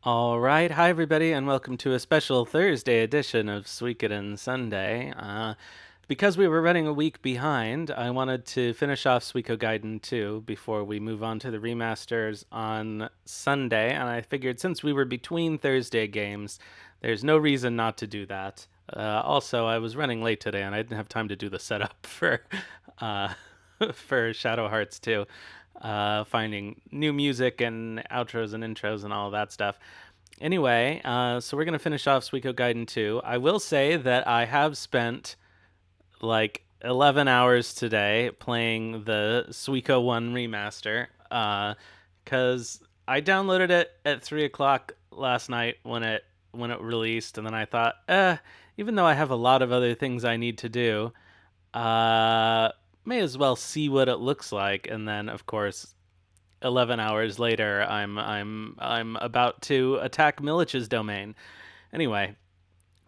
All right, hi everybody, and welcome to a special Thursday edition of Suikogaiden Sunday. Because we were running a week behind, I wanted to finish off Suikogaiden 2 before we move on to the remasters on Sunday, and I figured since we were between Thursday games, there's no reason not to do that. Also, I was running late today, and I didn't have time to do the setup for uh, for Shadow Hearts 2, finding new music and outros and intros and all of that stuff. Anyway, so we're going to finish off Suikogaiden 2. I will say that I have spent like 11 hours today playing the Suiko 1 remaster because I downloaded it at 3 o'clock last night when it released, and then I thought, even though I have a lot of other things I need to do, uh, may as well see what it looks like. And then, of course, 11 hours later, I'm about to attack Milich's domain. Anyway,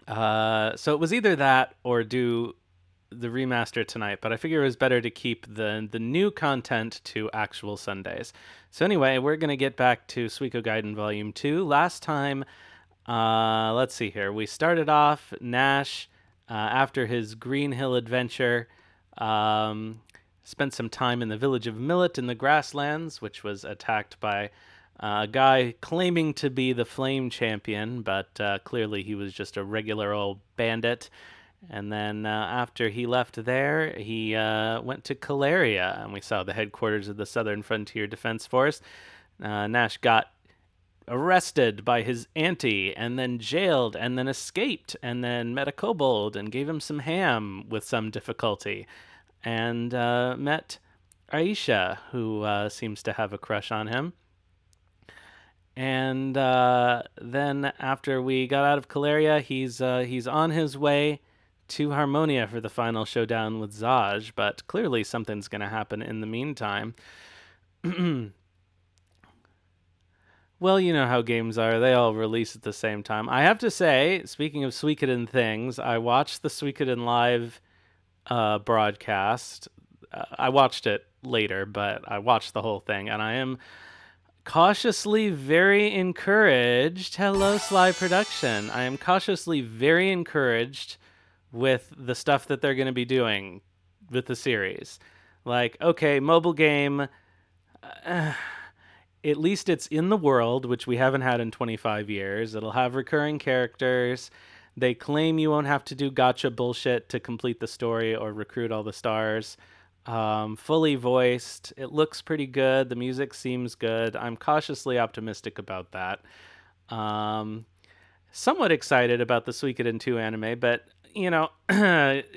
so it was either that or do the remaster tonight, but I figure it was better to keep the new content to actual Sundays. So anyway, we're gonna get back to Suikogaiden Volume 2. Last time, let's see here. We started off Nash after his Green Hill adventure. Um, Spent some time in the village of Millet in the grasslands, which was attacked by a guy claiming to be the Flame Champion, but clearly he was just a regular old bandit. And then after he left there, he went to Caleria, and we saw the headquarters of the Southern Frontier Defense Force. Nash got arrested by his auntie, and then jailed, and then escaped, and then met a kobold and gave him some ham with some difficulty, and met Aisha, who seems to have a crush on him. And then after we got out of Caleria, he's on his way to Harmonia for the final showdown with Zaj, but clearly something's going to happen in the meantime. Well, you know how games are. They all release at the same time. I have to say, speaking of Suikoden things, I watched the Suikoden Live broadcast. I watched it later, but I watched the whole thing, and I am cautiously very encouraged. Hello, Sly Production. I am cautiously very encouraged with the stuff that they're going to be doing with the series. Like, okay, mobile game. At least it's in the world, which we haven't had in 25 years. It'll have recurring characters. They claim you won't have to do gotcha bullshit to complete the story or recruit all the stars. Fully voiced. It looks pretty good. The music seems good. I'm cautiously optimistic about that. Um, Somewhat excited about the Suikoden 2 anime, but you know,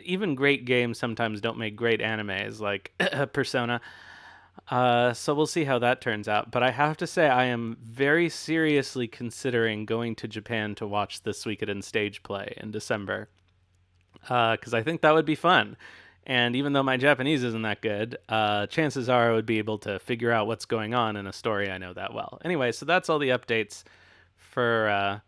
even great games sometimes don't make great animes, like Persona. So we'll see how that turns out. But I have to say, I am very seriously considering going to Japan to watch the Suikoden stage play in December, because I think that would be fun. And even though my Japanese isn't that good, chances are I would be able to figure out what's going on in a story I know that well. Anyway, so that's all the updates for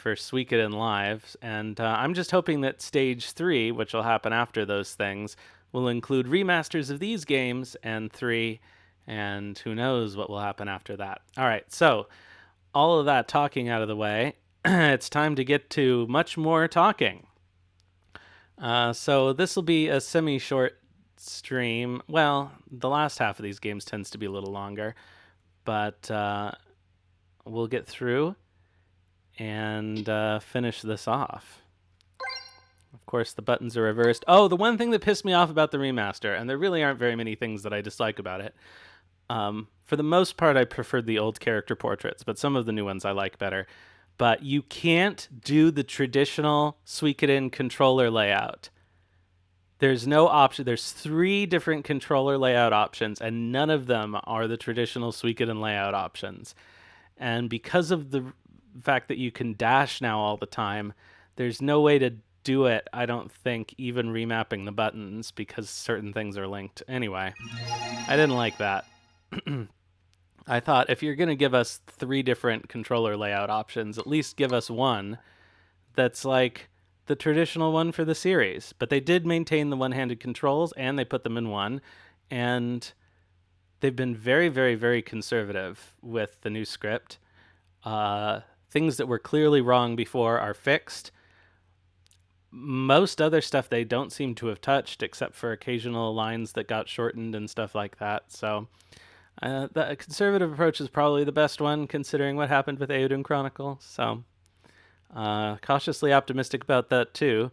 Suikoden Live, and I'm just hoping that Stage 3, which will happen after those things, will include remasters of these games and 3, and who knows what will happen after that. All right, so all of that talking out of the way, it's time to get to much more talking. So this will be a semi-short stream. Well, the last half of these games tends to be a little longer, but we'll get through and finish this off. Of course, the buttons are reversed. Oh, the one thing that pissed me off about the remaster, and there really aren't very many things that I dislike about it. For the most part, I preferred the old character portraits, but some of the new ones I like better. But you can't do the traditional Suikoden controller layout. There's no option. There's 3 different controller layout options, and none of them are the traditional Suikoden layout options. And because of the fact that you can dash now all the time, there's no way to do it, I don't think, even remapping the buttons because certain things are linked. Anyway, I didn't like that. I thought if you're going to give us 3 different controller layout options, at least give us one that's like the traditional one for the series. But they did maintain the one-handed controls, and they put them in one, and they've been very, very, very conservative with the new script. things that were clearly wrong before are fixed. Most other stuff they don't seem to have touched, except for occasional lines that got shortened and stuff like that. So the conservative approach is probably the best one, considering what happened with Eowyn Chronicle. So cautiously optimistic about that too.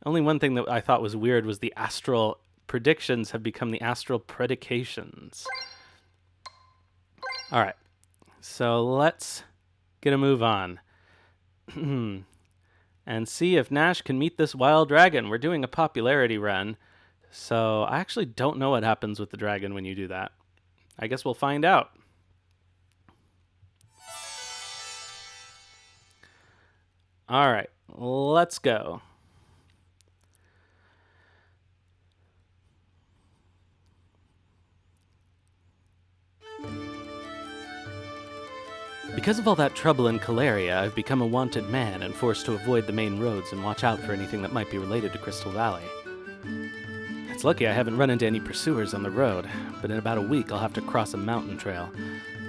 Only one thing that I thought was weird was the astral predictions have become the astral predications. All right, so let's get a move on. And see if Nash can meet this wild dragon. We're doing a popularity run, so I actually don't know what happens with the dragon when you do that. I guess we'll find out. All right, let's go. Because of all that trouble in Caleria, I've become a wanted man and forced to avoid the main roads and watch out for anything that might be related to Crystal Valley. It's lucky I haven't run into any pursuers on the road, but in about a week I'll have to cross a mountain trail.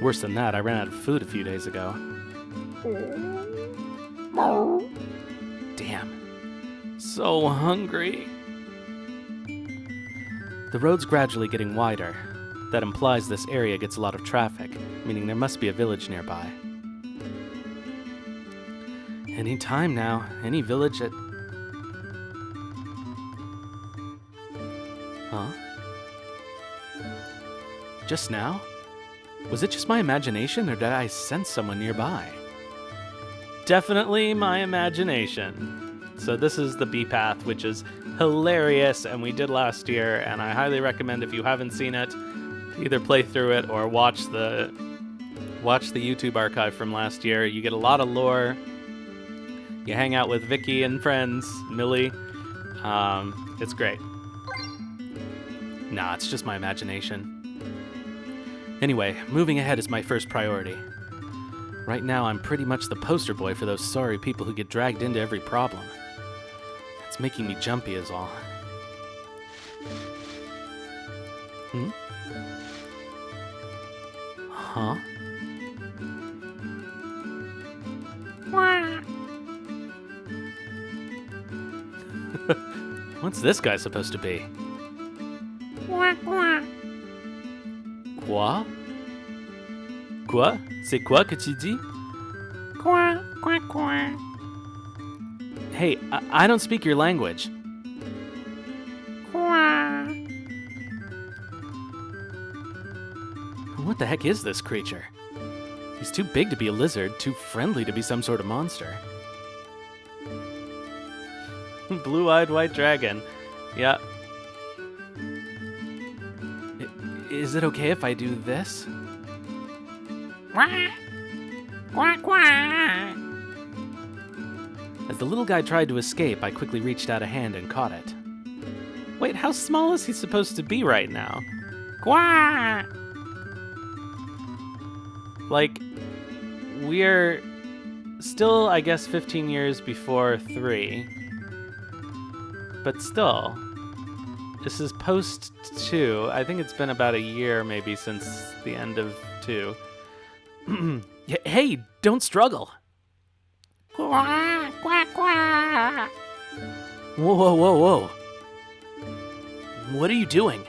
Worse than that, I ran out of food a few days ago. Damn. So hungry. The road's gradually getting wider. That implies this area gets a lot of traffic, meaning there must be a village nearby. Any time now, any village at... Huh? Just now? Was it just my imagination, or did I sense someone nearby? Definitely my imagination. So this is the B path, which is hilarious, and we did last year, and I highly recommend if you haven't seen it, either play through it or watch the YouTube archive from last year. You get a lot of lore. You hang out with Vicky and friends, Millie. It's great. Nah, it's just my imagination. Anyway, moving ahead is my first priority. Right now, I'm pretty much the poster boy for those sorry people who get dragged into every problem. It's making me jumpy is all. Huh? What's this guy supposed to be? Quoi? Quoi? C'est quoi que tu dis? Hey, I don't speak your language. What the heck is this creature? He's too big to be a lizard, too friendly to be some sort of monster. Blue-eyed white dragon. Yeah. Is it okay if I do this? As the little guy tried to escape, I quickly reached out a hand and caught it. Wait, how small is he supposed to be right now? Like, we're still, I guess, 15 years before 3. But still, this is post 2. I think it's been about a year maybe since the end of 2. Hey, don't struggle. Whoa, whoa, whoa, whoa. What are you doing?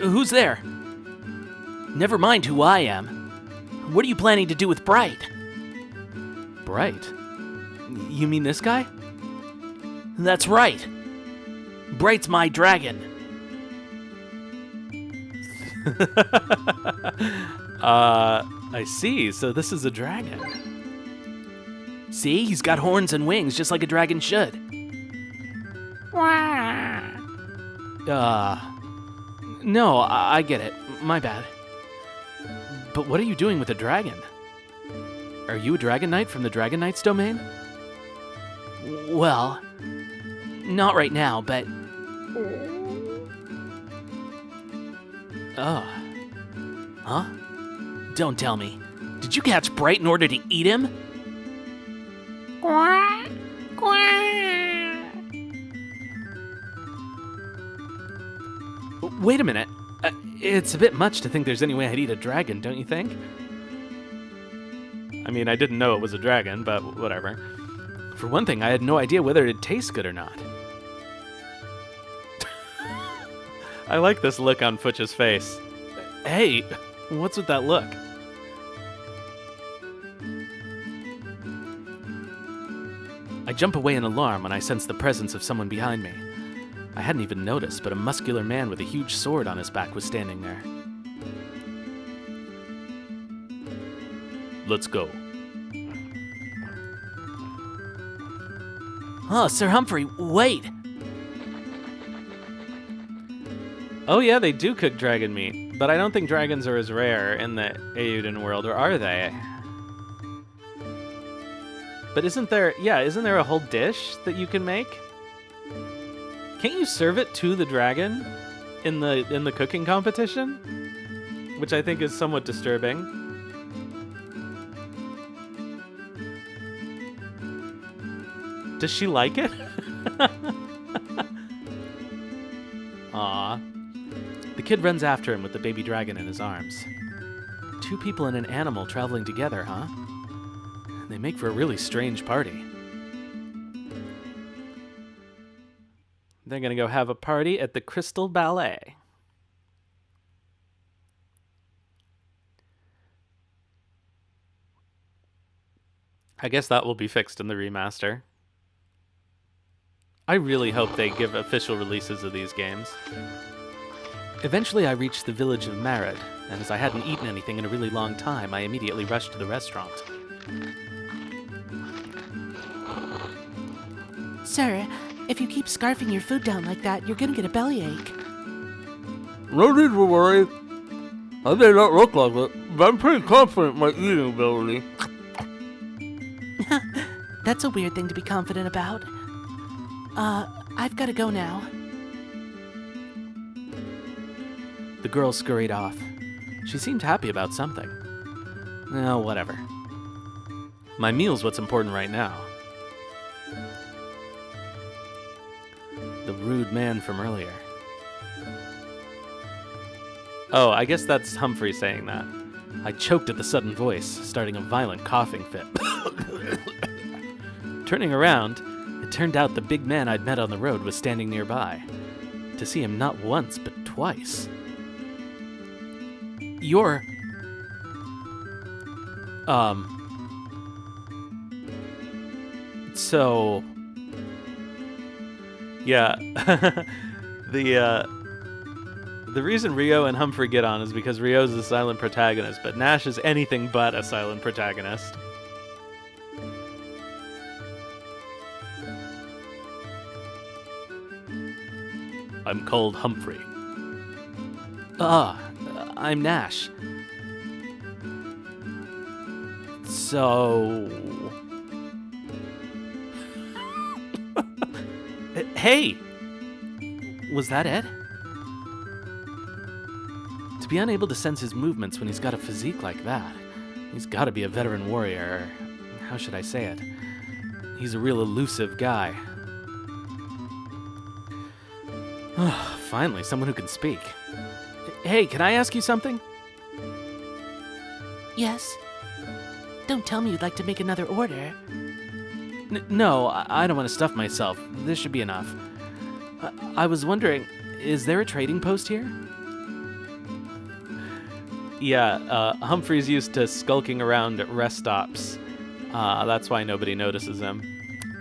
Who's there? Never mind who I am. What are you planning to do with Bright? Bright? You mean this guy? That's right. Bright's my dragon. I see. So this is a dragon. See? He's got horns and wings just like a dragon should. No, I get it. My bad. But what are you doing with a dragon? Are you a Dragon Knight from the Dragon Knight's domain? Well, not right now, but... Oh. Huh? Don't tell me. Did you catch Bright in order to eat him? Wait a minute. It's a bit much to think there's any way I'd eat a dragon, don't you think? I mean, I didn't know it was a dragon, but whatever. For one thing, I had no idea whether it'd taste good or not. I like this look on Futch's face. Hey, what's with that look? I jump away in alarm when I sense the presence of someone behind me. I hadn't even noticed, but a muscular man with a huge sword on his back was standing there. Let's go. Oh, Sir Humphrey, wait! Oh yeah, they do cook dragon meat, but I don't think dragons are as rare in the Euden world, or are they? But isn't there a whole dish that you can make? Can't you serve it to the dragon in the cooking competition? Which I think is somewhat disturbing. Does she like it? Aw. The kid runs after him with the baby dragon in his arms. 2 people and an animal traveling together, huh? They make for a really strange party. They're gonna go have a party at the Crystal Ballet. I guess that will be fixed in the remaster. I really hope they give official releases of these games. Eventually I reached the village of Marad, and as I hadn't eaten anything in a really long time, I immediately rushed to the restaurant. Sir, if you keep scarfing your food down like that, you're gonna get a bellyache. No need to worry. I may not look like it, but I'm pretty confident in my eating ability. That's a weird thing to be confident about. I've gotta go now. The girl scurried off. She seemed happy about something. Oh, whatever. My meal's what's important right now. The rude man from earlier. Oh, I guess that's Humphrey saying that. I choked at the sudden voice, starting a violent coughing fit. Turning around, it turned out the big man I'd met on the road was standing nearby. To see him not once, but twice. You're... So... Yeah. The reason Rio and Humphrey get on is because Rio's a silent protagonist, but Nash is anything but a silent protagonist. I'm called Humphrey. I'm Nash. So... Hey! Was that Ed? To be unable to sense his movements when he's got a physique like that, he's got to be a veteran warrior, or how should I say it? He's a real elusive guy. Finally, someone who can speak. Hey, can I ask you something? Yes? Don't tell me you'd like to make another order. No, I don't want to stuff myself. This should be enough. I was wondering, is there a trading post here? Yeah, Humphrey's used to skulking around at rest stops. That's why nobody notices him.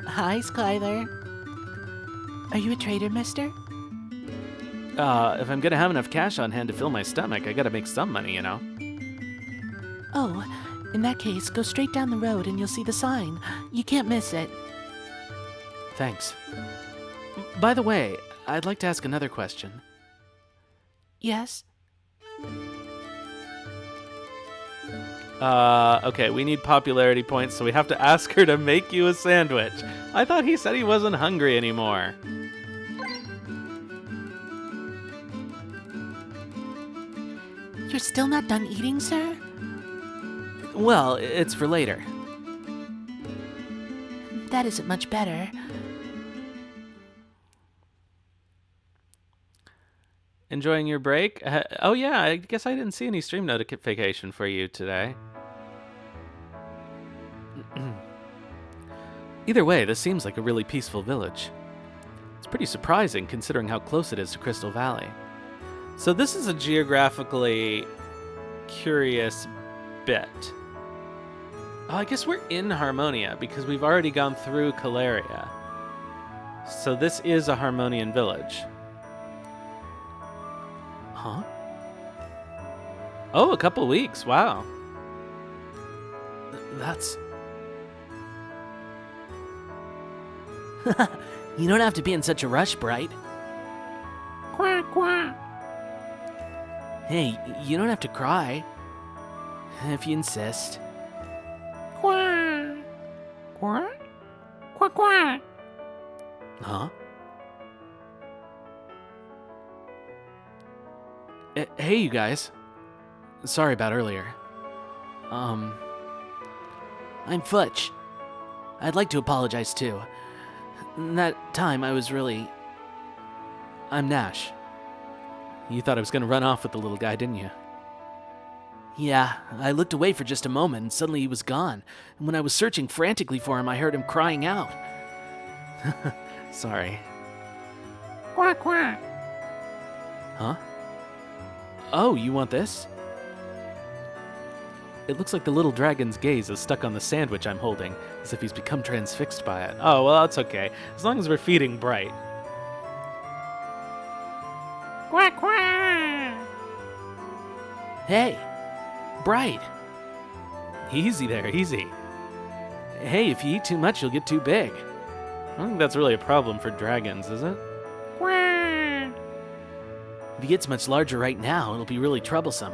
Hi, Skylar. Are you a trader, mister? If I'm gonna have enough cash on hand to fill my stomach, I gotta make some money, you know? Oh, in that case, go straight down the road and you'll see the sign. You can't miss it. Thanks. By the way, I'd like to ask another question. Yes? Okay, we need popularity points, so we have to ask her to make you a sandwich. I thought he said he wasn't hungry anymore. You're still not done eating, sir? Well, it's for later. That isn't much better. Enjoying your break? Oh yeah, I guess I didn't see any stream notification for you today. Either way, this seems like a really peaceful village. It's pretty surprising considering how close it is to Crystal Valley. So this is a geographically curious bit. Oh, I guess we're in Harmonia because we've already gone through Caleria. So this is a Harmonian village. Huh? Oh, a couple weeks. Wow. That's... You don't have to be in such a rush, Bright. Quack, quack. Hey, you don't have to cry. If you insist. Quack. Quack. Quack, quack. Huh? Hey, you guys. Sorry about earlier. I'm Futch. I'd like to apologize too. That time I was really... I'm Nash. You thought I was gonna run off with the little guy, didn't you? Yeah, I looked away for just a moment and suddenly he was gone. And when I was searching frantically for him, I heard him crying out. Sorry. Quack, quack. Huh? Oh, you want this? It looks like the little dragon's gaze is stuck on the sandwich I'm holding, as if he's become transfixed by it. Oh, well, that's okay. As long as we're feeding Bright. Quack, quack. Hey, Bright. Easy there, easy. Hey, if you eat too much, you'll get too big. I don't think that's really a problem for dragons, is it? Quack. If he gets much larger right now, it'll be really troublesome.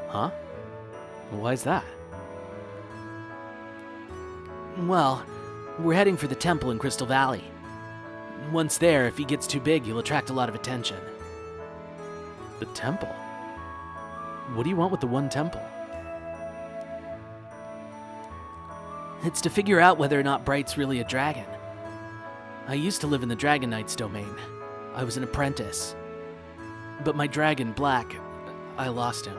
Huh? Why's that? Well, we're heading for the temple in Crystal Valley. Once there, if he gets too big, he'll attract a lot of attention. The temple? What do you want with the one temple? It's to figure out whether or not Bright's really a dragon. I used to live in the Dragon Knight's domain. I was an apprentice. But my dragon, Black, I lost him.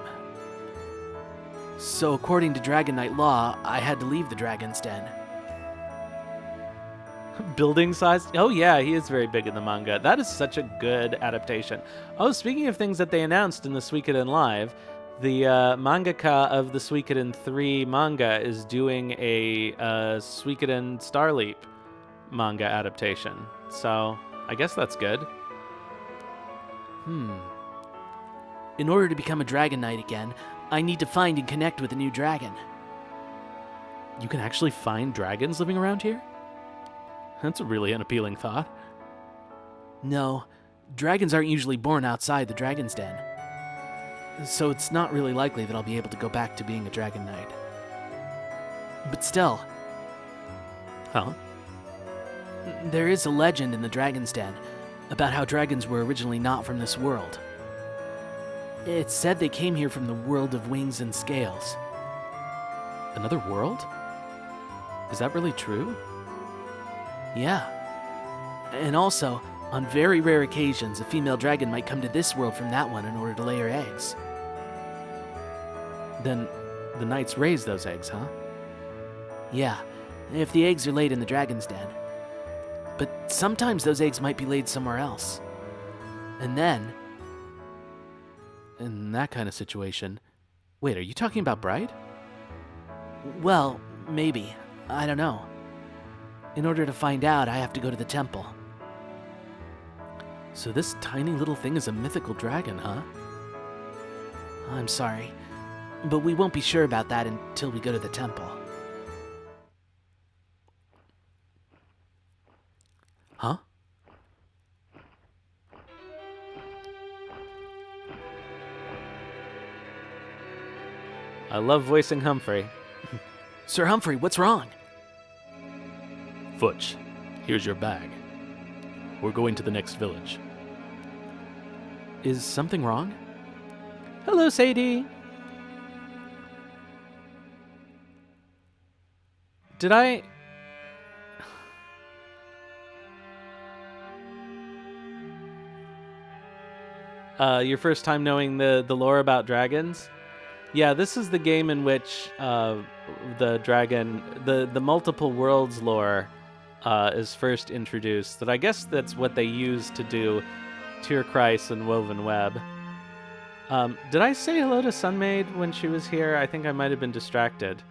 So according to Dragon Knight law, I had to leave the Dragon's Den. Building size? Oh yeah, he is very big in the manga. That is such a good adaptation. Oh, speaking of things that they announced in the Suikoden Live, the mangaka of the Suikoden 3 manga is doing a Suikoden Starleap manga adaptation. So, I guess that's good. In order to become a Dragon Knight again, I need to find and connect with a new dragon. You can actually find dragons living around here? That's a really unappealing thought. No, dragons aren't usually born outside the Dragon's Den. So it's not really likely that I'll be able to go back to being a Dragon Knight. But still, Huh? there is a legend in the Dragon's Den about how dragons were originally not from this world. It's said they came here from the world of wings and scales. Another world? Is that really true? Yeah. And also, on very rare occasions, a female dragon might come to this world from that one in order to lay her eggs. Then the knights raise those eggs, huh? Yeah, if the eggs are laid in the Dragon's Den. But sometimes those eggs might be laid somewhere else. And then... In that kind of situation... Wait, are you talking about Bright? well, maybe. I don't know. In order to find out, I have to go to the temple. So this tiny little thing is a mythical dragon, huh? I'm sorry, but we won't be sure about that until we go to the temple. Huh? I love voicing Humphrey. Sir Humphrey, what's wrong? Futch, here's your bag. We're going to the next village. Is something wrong? Hello, Sadie. Did I... your first time knowing the lore about dragons? Yeah, this is the game in which the dragon, the multiple worlds lore is first introduced. That I guess that's what they used to do Tierkreis and Woven Web. Did I say hello to Sunmaid when she was here? I think I might have been distracted.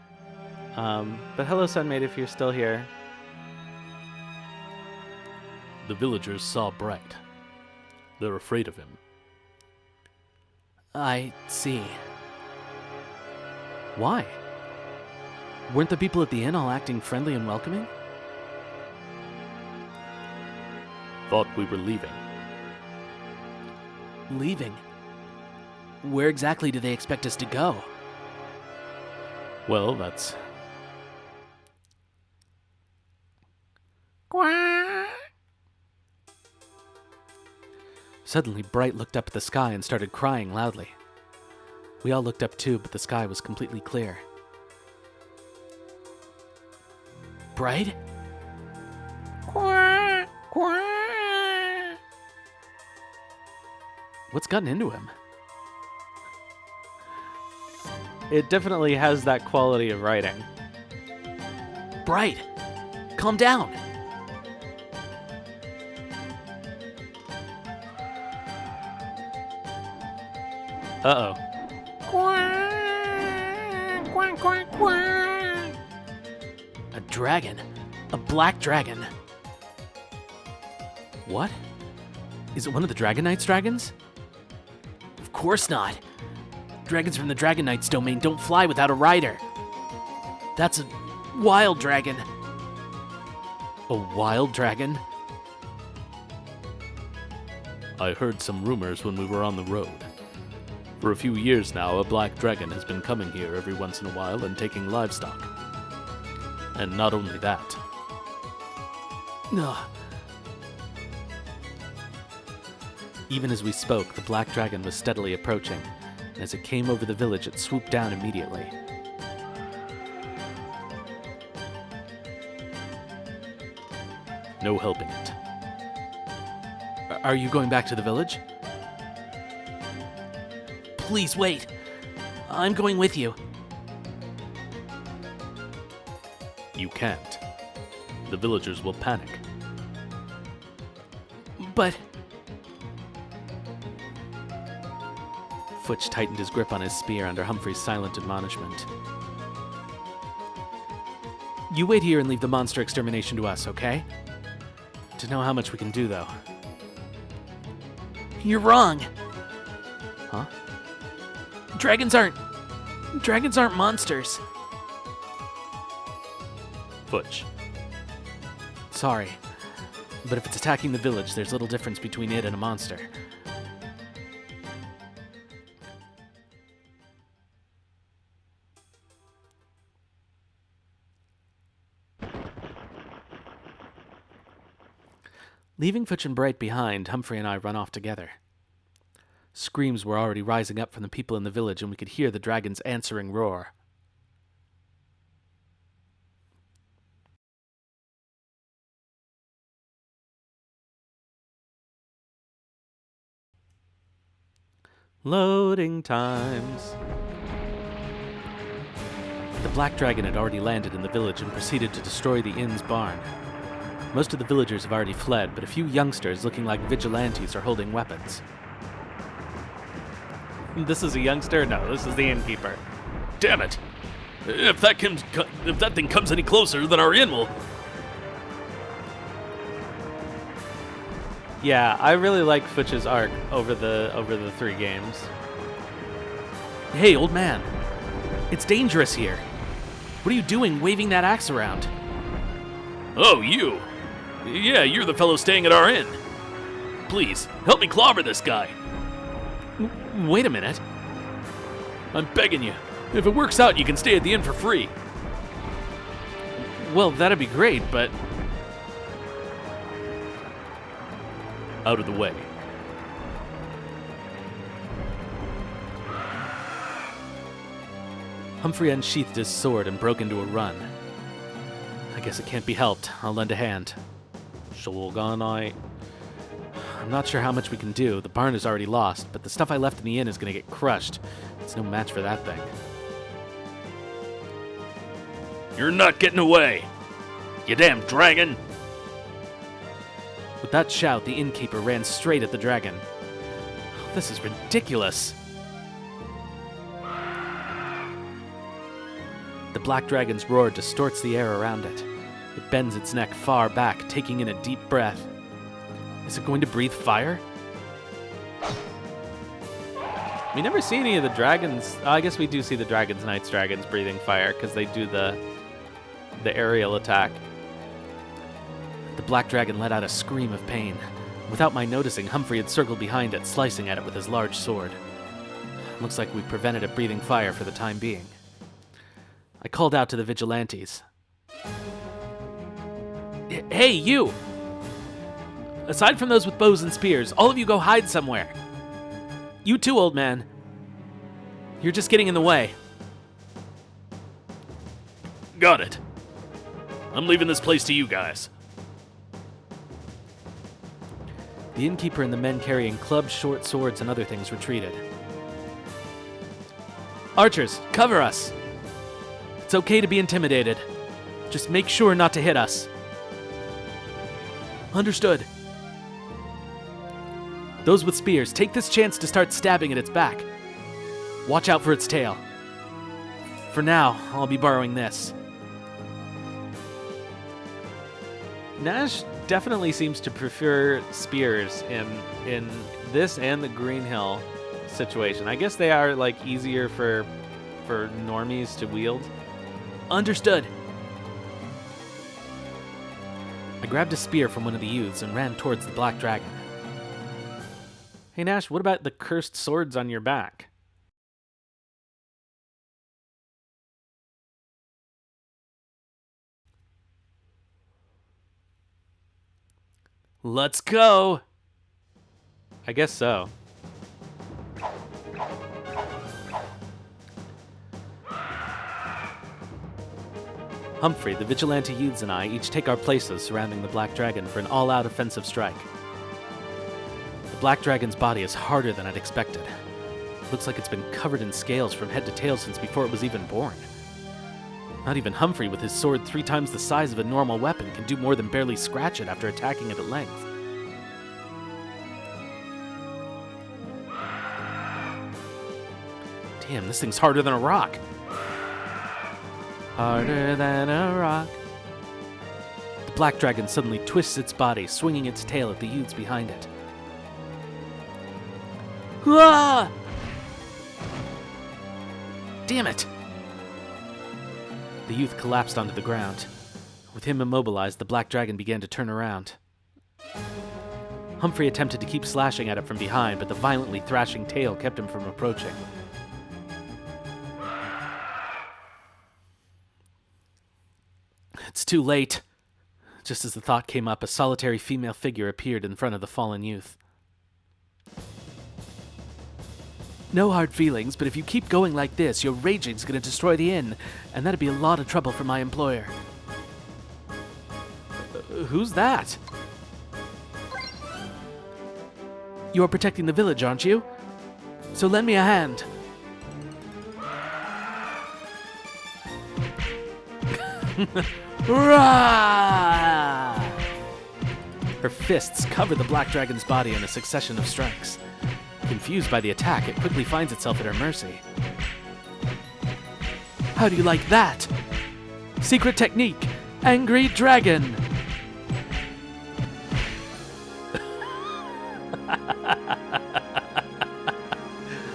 But hello, Sunmaid, if you're still here. The villagers saw Bright. They're afraid of him. I see. Why? Weren't the people at the inn all acting friendly and welcoming? Thought we were leaving. Leaving? Where exactly do they expect us to go? Well, that's... Suddenly, Bright looked up at the sky and started crying loudly. We all looked up too, but the sky was completely clear. Bright? What's gotten into him? It definitely has that quality of writing. Bright! Calm down! Uh-oh. A dragon. A black dragon. What? Is it one of the Dragon Knight's dragons? Of course not. Dragons from the Dragon Knight's domain don't fly without a rider. That's a wild dragon. A wild dragon? I heard some rumors when we were on the road. For a few years now, a black dragon has been coming here every once in a while and taking livestock. And not only that. Ugh. Even as we spoke, the black dragon was steadily approaching, and as it came over the village, it swooped down immediately. No helping it. Are you going back to the village? Please wait. I'm going with you. You can't. The villagers will panic. But Futch tightened his grip on his spear under Humphrey's silent admonishment. you wait here and leave the monster extermination to us, okay? To know how much we can do, though. You're wrong. Huh? Dragons aren't monsters. Futch. Sorry. But if it's attacking the village, there's little difference between it and a monster. Leaving Futch and Bright behind, Humphrey and I run off together. Screams were already rising up from the people in the village, and we could hear the dragon's answering roar. Loading times. The black dragon had already landed in the village and proceeded to destroy the inn's barn. Most of the villagers have already fled, but a few youngsters looking like vigilantes are holding weapons. This is a youngster? No, this is the innkeeper. Damn it! If that thing comes any closer, then our inn will... Yeah, I really like Futch's arc over the 3 games. Hey, old man. It's dangerous here. What are you doing waving that axe around? Oh, you! Yeah, you're the fellow staying at our inn. Please, help me clobber this guy. Wait a minute. I'm begging you. If it works out, you can stay at the inn for free. Well, that'd be great, but... Out of the way. Humphrey unsheathed his sword and broke into a run. I guess it can't be helped. I'll lend a hand. Shogunai. I'm not sure how much we can do. The barn is already lost, but the stuff I left in the inn is going to get crushed. It's no match for that thing. You're not getting away! You damn dragon! With that shout, the innkeeper ran straight at the dragon. This is ridiculous. The black dragon's roar distorts the air around it. It bends its neck far back, taking in a deep breath. Is it going to breathe fire? We never see any of the dragons. I guess we do see the Dragon's Knight's dragons breathing fire because they do the aerial attack. The black dragon let out a scream of pain. Without my noticing, Humphrey had circled behind it, slicing at it with his large sword. Looks like we prevented it breathing fire for the time being. I called out to the vigilantes. Hey, you! Aside from those with bows and spears, all of you go hide somewhere. You too, old man. You're just getting in the way. Got it. I'm leaving this place to you guys. The innkeeper and the men carrying clubs, short swords, and other things retreated. Archers, cover us! It's okay to be intimidated. Just make sure not to hit us. Understood. Those with spears, take this chance to start stabbing at its back. Watch out for its tail. For now, I'll be borrowing this. Nash definitely seems to prefer spears in this and the Green Hill situation. I guess they are like easier for normies to wield. Understood. I grabbed a spear from one of the youths and ran towards the black dragon. Hey Nash, what about the cursed swords on your back? Let's go! I guess so. Humphrey, the vigilante youths, and I each take our places surrounding the black dragon for an all-out offensive strike. The black dragon's body is harder than I'd expected. Looks like it's been covered in scales from head to tail since before it was even born. Not even Humphrey, with his sword 3 times the size of a normal weapon, can do more than barely scratch it after attacking it at length. Damn, this thing's harder than a rock. Harder than a rock. The black dragon suddenly twists its body, swinging its tail at the youths behind it. Ah! Damn it! The youth collapsed onto the ground. With him immobilized, the black dragon began to turn around. Humphrey attempted to keep slashing at it from behind, but the violently thrashing tail kept him from approaching. It's too late. Just as the thought came up, a solitary female figure appeared in front of the fallen youth. No hard feelings, but if you keep going like this, your raging's gonna destroy the inn, and that'd be a lot of trouble for my employer. Who's that? You're protecting the village, aren't you? So lend me a hand. Rah! Her fists cover the black dragon's body in a succession of strikes. Confused by the attack, it quickly finds itself at her mercy. How do you like that? Secret technique, Angry Dragon.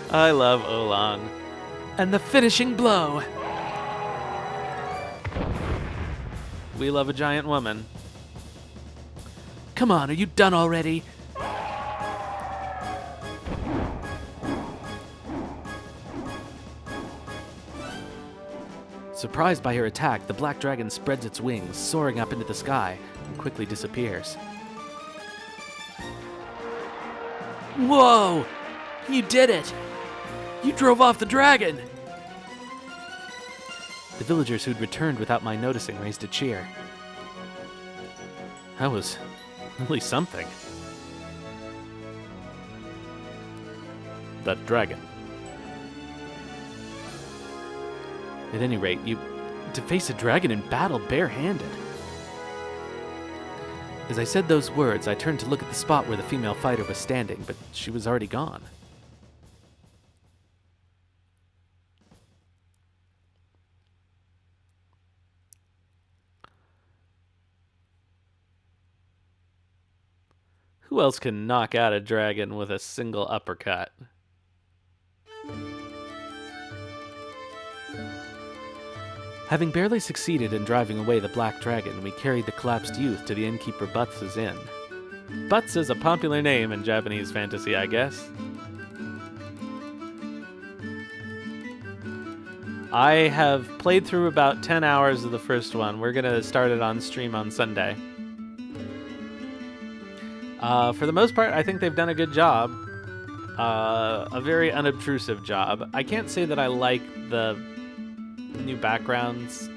I love Oulan. And the finishing blow. We love a giant woman. Come on, are you done already? Surprised by her attack, the black dragon spreads its wings, soaring up into the sky, and quickly disappears. Whoa! You did it! You drove off the dragon! The villagers who'd returned without my noticing raised a cheer. That was really something. That dragon. At any rate, to face a dragon in battle barehanded. As I said those words, I turned to look at the spot where the female fighter was standing, but she was already gone. Who else can knock out a dragon with a single uppercut? Having barely succeeded in driving away the black dragon, we carried the collapsed youth to the innkeeper Butts' inn. Butts is a popular name in Japanese fantasy, I guess. I have played through about 10 hours of the first one. We're going to start it on stream on Sunday. For the most part, I think they've done a good job. A very unobtrusive job. I can't say that I like the new backgrounds.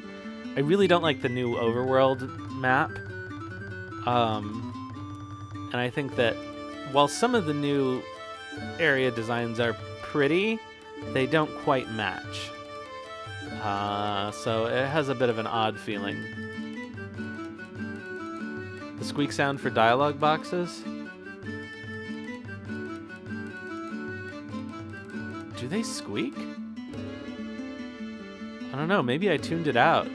I really don't like the new overworld map. And I think that while some of the new area designs are pretty, they don't quite match. So it has a bit of an odd feeling. The squeak sound for dialogue boxes? Do they squeak? I don't know, maybe I tuned it out.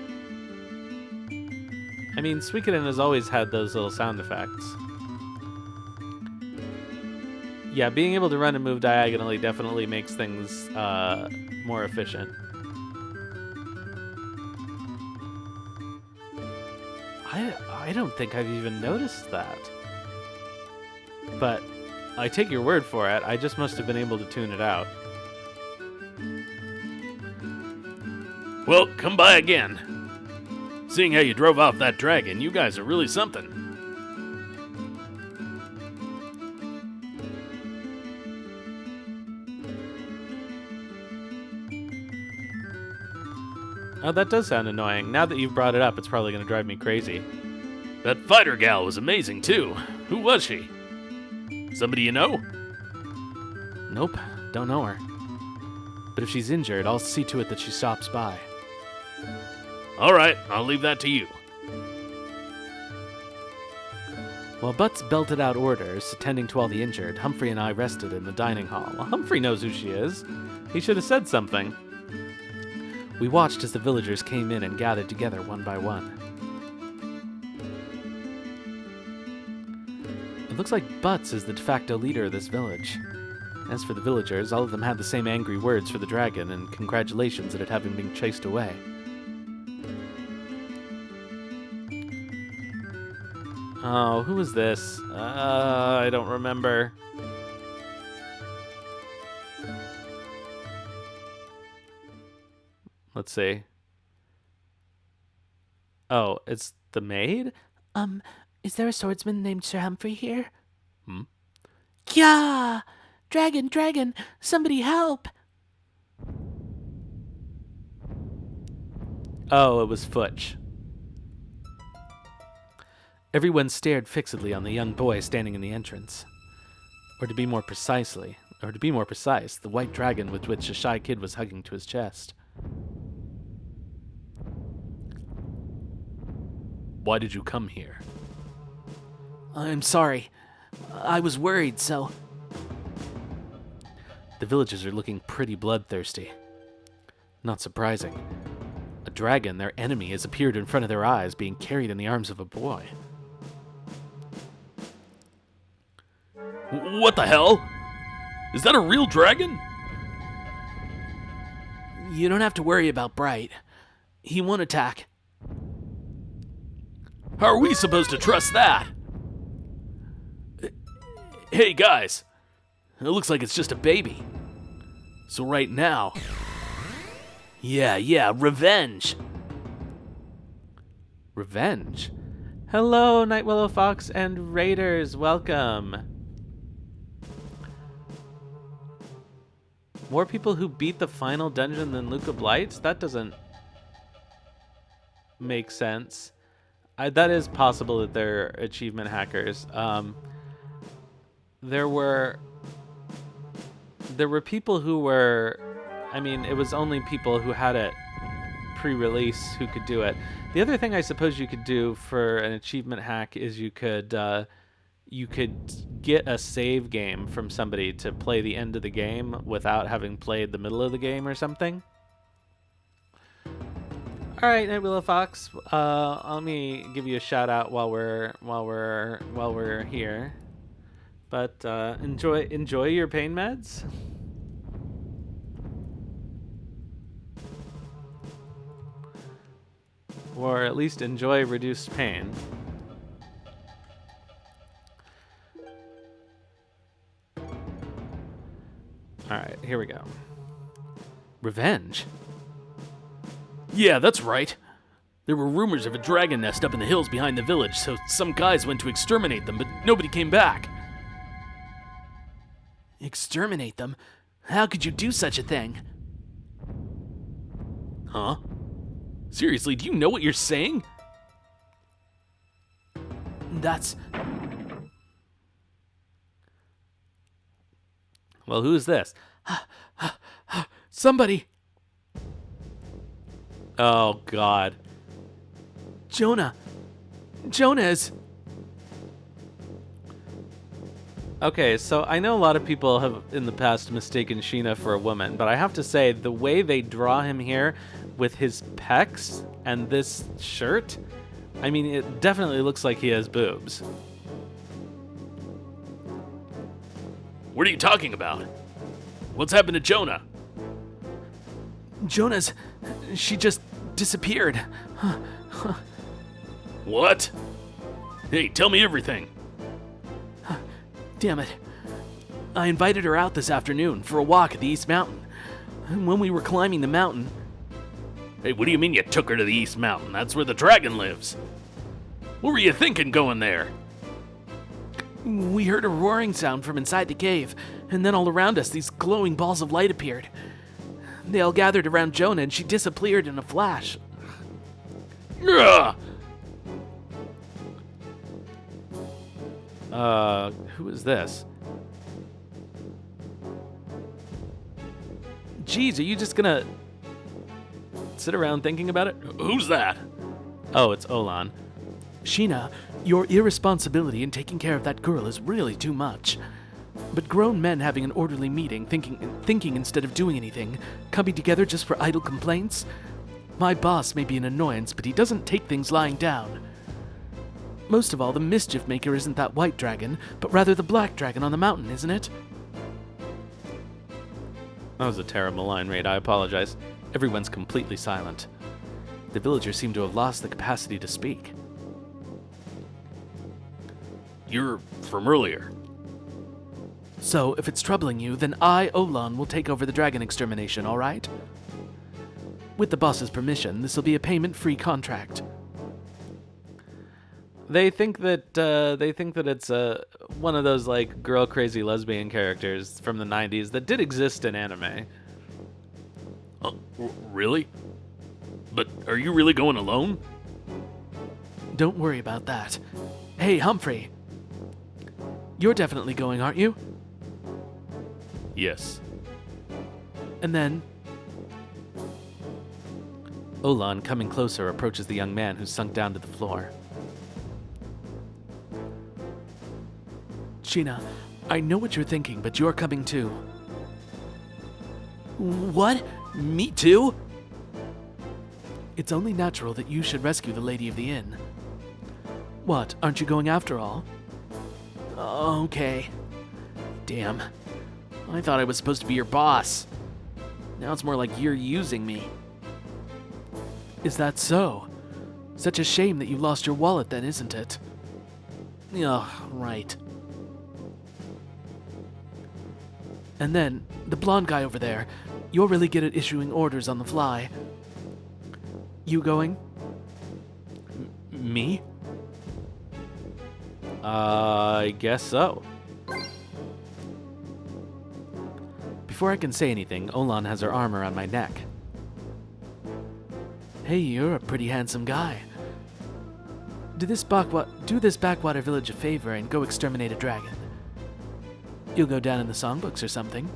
I mean, Suikoden has always had those little sound effects. Yeah, being able to run and move diagonally definitely makes things more efficient. I don't think I've even noticed that. But I take your word for it. I just must have been able to tune it out. Well, come by again. Seeing how you drove off that dragon, you guys are really something. Oh, that does sound annoying. Now that you've brought it up, it's probably going to drive me crazy. That fighter gal was amazing, too. Who was she? Somebody you know? Nope, don't know her. But if she's injured, I'll see to it that she stops by. All right, I'll leave that to you. While Butts belted out orders, attending to all the injured, Humphrey and I rested in the dining hall. Well, Humphrey knows who she is. He should have said something. We watched as the villagers came in and gathered together one by one. It looks like Butts is the de facto leader of this village. As for the villagers, all of them had the same angry words for the dragon and congratulations at it having been chased away. Oh, who was this? I don't remember. Let's see. Oh, it's the maid? Is there a swordsman named Sir Humphrey here? Hmm? Yeah! Dragon, dragon! Somebody help! Oh, it was Futch. Everyone stared fixedly on the young boy standing in the entrance. Or to be more precise, the white dragon with which a shy kid was hugging to his chest. Why did you come here? I'm sorry. I was worried, so... The villagers are looking pretty bloodthirsty. Not surprising. A dragon, their enemy, has appeared in front of their eyes, being carried in the arms of a boy. What the hell? Is that a real dragon? You don't have to worry about Bright. He won't attack. How are we supposed to trust that? Hey guys, it looks like it's just a baby. So right now... Yeah, revenge! Revenge? Hello, Night Willow Fox and Raiders, welcome. More people who beat the final dungeon than Luca Blights? That doesn't make sense. That is possible that they're achievement hackers. There were people who were... I mean, it was only people who had it pre-release who could do it. The other thing I suppose you could do for an achievement hack is you could get a save game from somebody to play the end of the game without having played the middle of the game or something. All right, Night Willow Fox. Let me give you a shout out while we're here. But enjoy your pain meds. Or at least enjoy reduced pain. Alright, here we go. Revenge? Yeah, that's right. There were rumors of a dragon nest up in the hills behind the village, so some guys went to exterminate them, but nobody came back. Exterminate them? How could you do such a thing? Huh? Seriously, do you know what you're saying? That's... Well, who's this? Somebody! Oh, God. Jonah! Jonah is... Okay, so I know a lot of people have in the past mistaken Sheena for a woman, but I have to say, the way they draw him here with his pecs and this shirt, I mean, it definitely looks like he has boobs. What are you talking about? What's happened to Jonah? Jonah's... She just disappeared. What? Hey, tell me everything. Damn it. I invited her out this afternoon for a walk at the East Mountain. And when we were climbing the mountain... Hey, what do you mean you took her to the East Mountain? That's where the dragon lives. What were you thinking going there? We heard a roaring sound from inside the cave, and then all around us these glowing balls of light appeared. They all gathered around Jonah, and she disappeared in a flash. Ugh! Who is this? Geez, are you just gonna Sit around thinking about it? Who's that? Oh, it's Oulan. Sheena, your irresponsibility in taking care of that girl is really too much. But grown men having an orderly meeting, thinking instead of doing anything, coming together just for idle complaints? My boss may be an annoyance, but he doesn't take things lying down. Most of all, the mischief maker isn't that white dragon, but rather the black dragon on the mountain, isn't it? That was a terrible line read. I apologize. Everyone's completely silent. The villagers seem to have lost the capacity to speak. You're from earlier. So, if it's troubling you, then I, Oulan, will take over the dragon extermination, alright? With the boss's permission, this will be a payment-free contract. They think that it's one of those like girl crazy lesbian characters from the 90s that did exist in anime. Really? But are you really going alone? Don't worry about that. Hey, Humphrey. You're definitely going, aren't you? Yes. And then... Oulan, coming closer, approaches the young man who's sunk down to the floor. Sheena, I know what you're thinking, but you're coming too. What? Me too? It's only natural that you should rescue the lady of the inn. What, aren't you going after all? Okay. Damn. I thought I was supposed to be your boss. Now it's more like you're using me. Is that so? Such a shame that you lost your wallet then, isn't it? Ugh, right. And then, the blonde guy over there, you're really good at issuing orders on the fly. You going? Me? I guess so. Before I can say anything, Oulan has her arm around my neck. Hey, you're a pretty handsome guy. Do this backwater village a favor and go exterminate a dragon. You'll go down in the songbooks or something.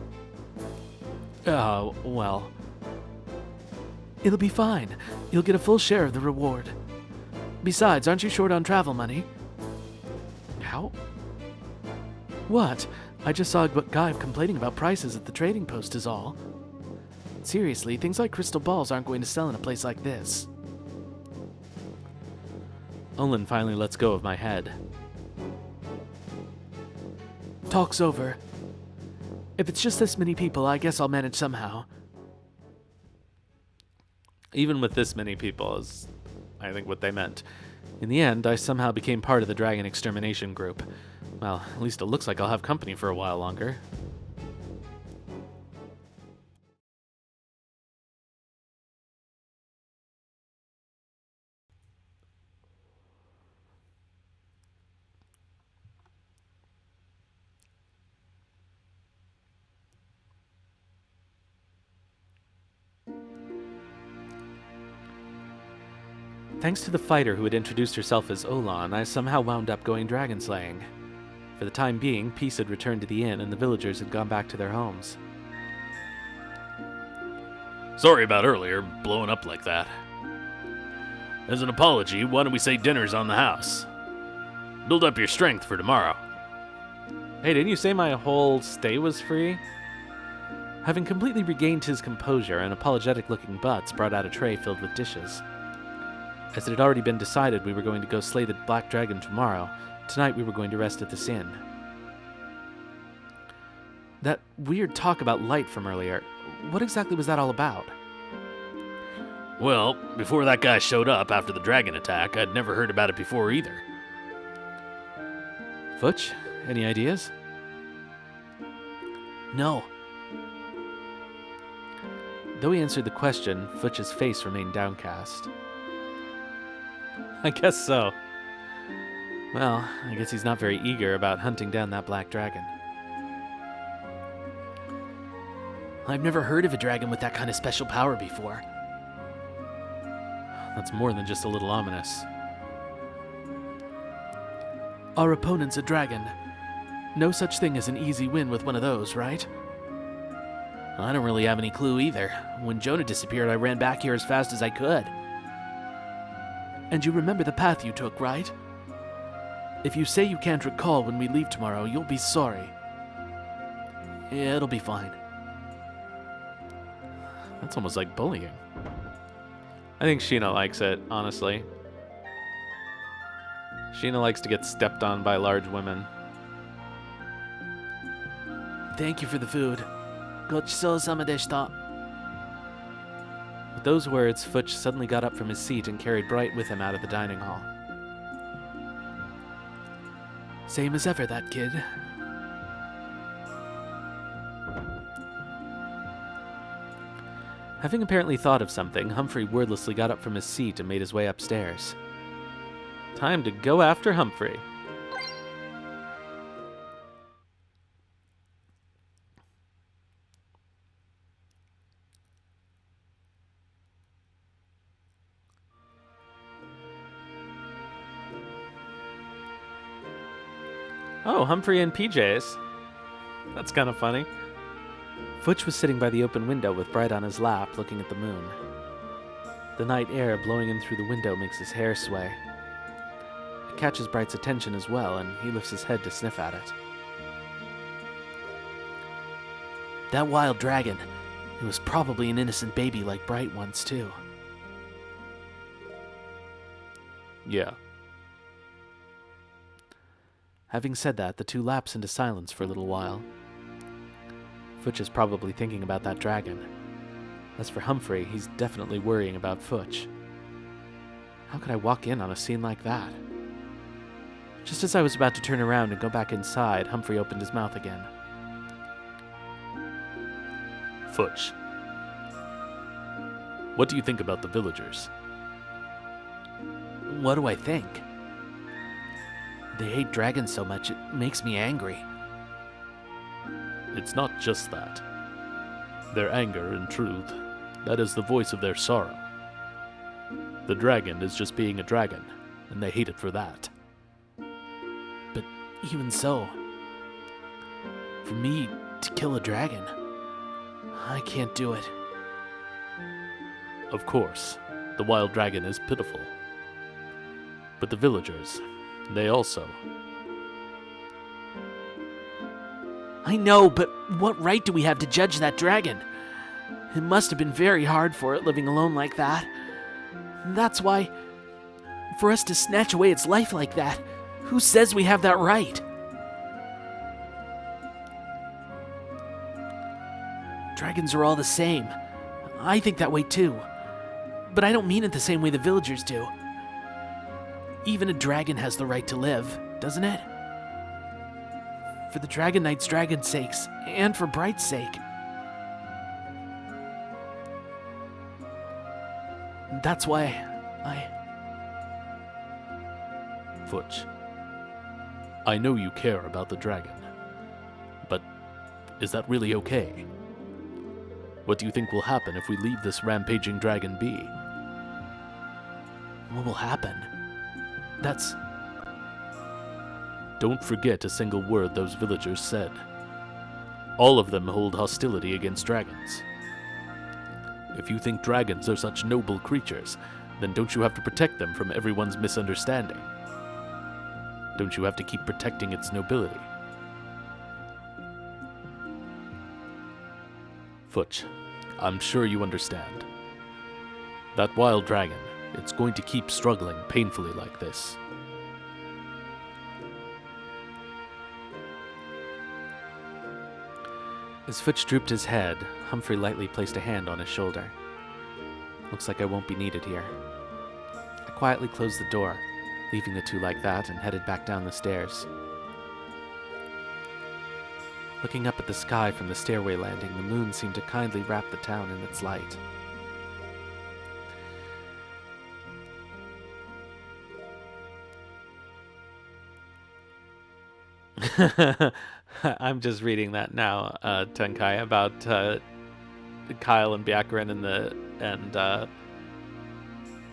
Oh, well. It'll be fine. You'll get a full share of the reward. Besides, aren't you short on travel money? How? What? I just saw a guy complaining about prices at the trading post is all. Seriously, things like crystal balls aren't going to sell in a place like this. Oulan finally lets go of my head. Talk's over. If it's just this many people, I guess I'll manage somehow. Even with this many people is, I think, what they meant. In the end, I somehow became part of the dragon extermination group. Well, at least it looks like I'll have company for a while longer. Thanks to the fighter who had introduced herself as Oulan, I somehow wound up going dragon slaying. For the time being, peace had returned to the inn and the villagers had gone back to their homes. Sorry about earlier, blowing up like that. As an apology, why don't we say dinner's on the house? Build up your strength for tomorrow. Hey, didn't you say my whole stay was free? Having completely regained his composure, an apologetic-looking Butts brought out a tray filled with dishes. As it had already been decided we were going to go slay the black dragon tomorrow, tonight we were going to rest at this inn. That weird talk about light from earlier, what exactly was that all about? Well, before that guy showed up after the dragon attack, I'd never heard about it before either. Futch, any ideas? No. Though he answered the question, Futch's face remained downcast. I guess so. Well, I guess he's not very eager about hunting down that black dragon. I've never heard of a dragon with that kind of special power before. That's more than just a little ominous. Our opponent's a dragon. No such thing as an easy win with one of those, right? I don't really have any clue either. When Jonah disappeared, I ran back here as fast as I could. And you remember the path you took, right? If you say you can't recall when we leave tomorrow, you'll be sorry. Yeah, it'll be fine. That's almost like bullying. I think Sheena likes it, honestly. Sheena likes to get stepped on by large women. Thank you for the food. Gochisousama deshita. With those words, Futch suddenly got up from his seat and carried Bright with him out of the dining hall. Same as ever, that kid. Having apparently thought of something, Humphrey wordlessly got up from his seat and made his way upstairs. Time to go after Humphrey. Oh, Humphrey in PJs. That's kind of funny. Futch was sitting by the open window with Bright on his lap, looking at the moon. The night air blowing in through the window makes his hair sway. It catches Bright's attention as well, and he lifts his head to sniff at it. That wild dragon. It was probably an innocent baby like Bright once, too. Yeah. Having said that, the two lapse into silence for a little while. Futch is probably thinking about that dragon. As for Humphrey, he's definitely worrying about Futch. How could I walk in on a scene like that? Just as I was about to turn around and go back inside, Humphrey opened his mouth again. Futch, what do you think about the villagers? What do I think? They hate dragons so much, it makes me angry. It's not just that. Their anger, in truth, that is the voice of their sorrow. The dragon is just being a dragon, and they hate it for that. But even so, for me to kill a dragon, I can't do it. Of course, the wild dragon is pitiful. But the villagers, they also. I know, but what right do we have to judge that dragon? It must have been very hard for it living alone like that. That's why, for us to snatch away its life like that, who says we have that right? Dragons are all the same. I think that way too. But I don't mean it the same way the villagers do. Even a dragon has the right to live, doesn't it? For the Dragon Knight's dragon's sakes, and for Bright's sake. That's why Futch, I know you care about the dragon, but is that really okay? What do you think will happen if we leave this rampaging dragon be? What will happen? That's... Don't forget a single word those villagers said. All of them hold hostility against dragons. If you think dragons are such noble creatures, then don't you have to protect them from everyone's misunderstanding? Don't you have to keep protecting its nobility? Futch, I'm sure you understand. That wild dragon, it's going to keep struggling painfully like this. As Futch drooped his head, Humphrey lightly placed a hand on his shoulder. Looks like I won't be needed here. I quietly closed the door, leaving the two like that, and headed back down the stairs. Looking up at the sky from the stairway landing, the moon seemed to kindly wrap the town in its light. I'm just reading that now, Tenkai, about Kyle and Byakuren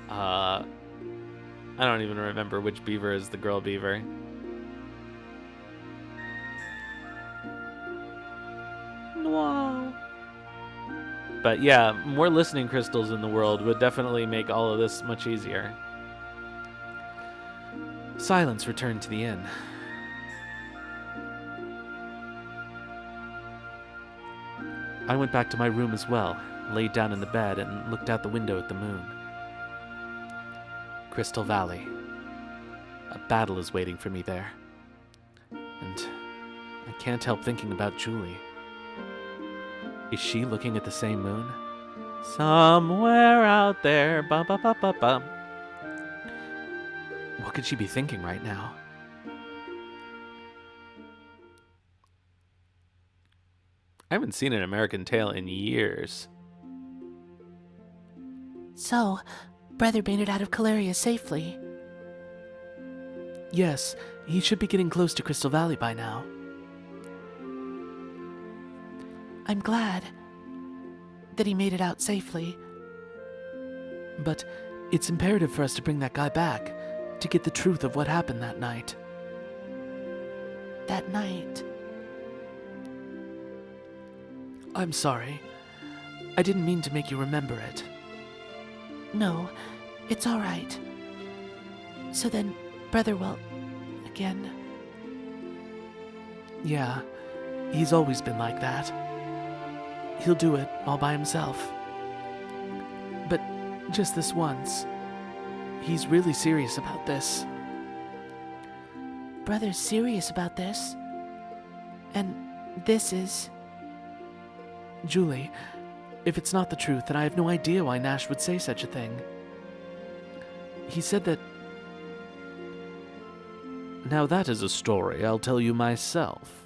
I don't even remember which beaver is the girl beaver. No. But yeah, more listening crystals in the world would definitely make all of this much easier. Silence returned to the inn. I went back to my room as well, laid down in the bed, and looked out the window at the moon. Crystal Valley. A battle is waiting for me there. And I can't help thinking about Julie. Is she looking at the same moon? Somewhere out there, ba ba ba ba ba. What could she be thinking right now? I haven't seen an American Tail in years. So, Brother made it out of Caleria safely. Yes, he should be getting close to Crystal Valley by now. I'm glad that he made it out safely. But it's imperative for us to bring that guy back, to get the truth of what happened that night. That night. I'm sorry. I didn't mean to make you remember it. No, it's all right. So then, Brother will... again... Yeah, he's always been like that. He'll do it all by himself. But just this once, he's really serious about this. Brother's serious about this. And this is... Julie, if it's not the truth, then I have no idea why Nash would say such a thing. He said that... Now that is a story I'll tell you myself.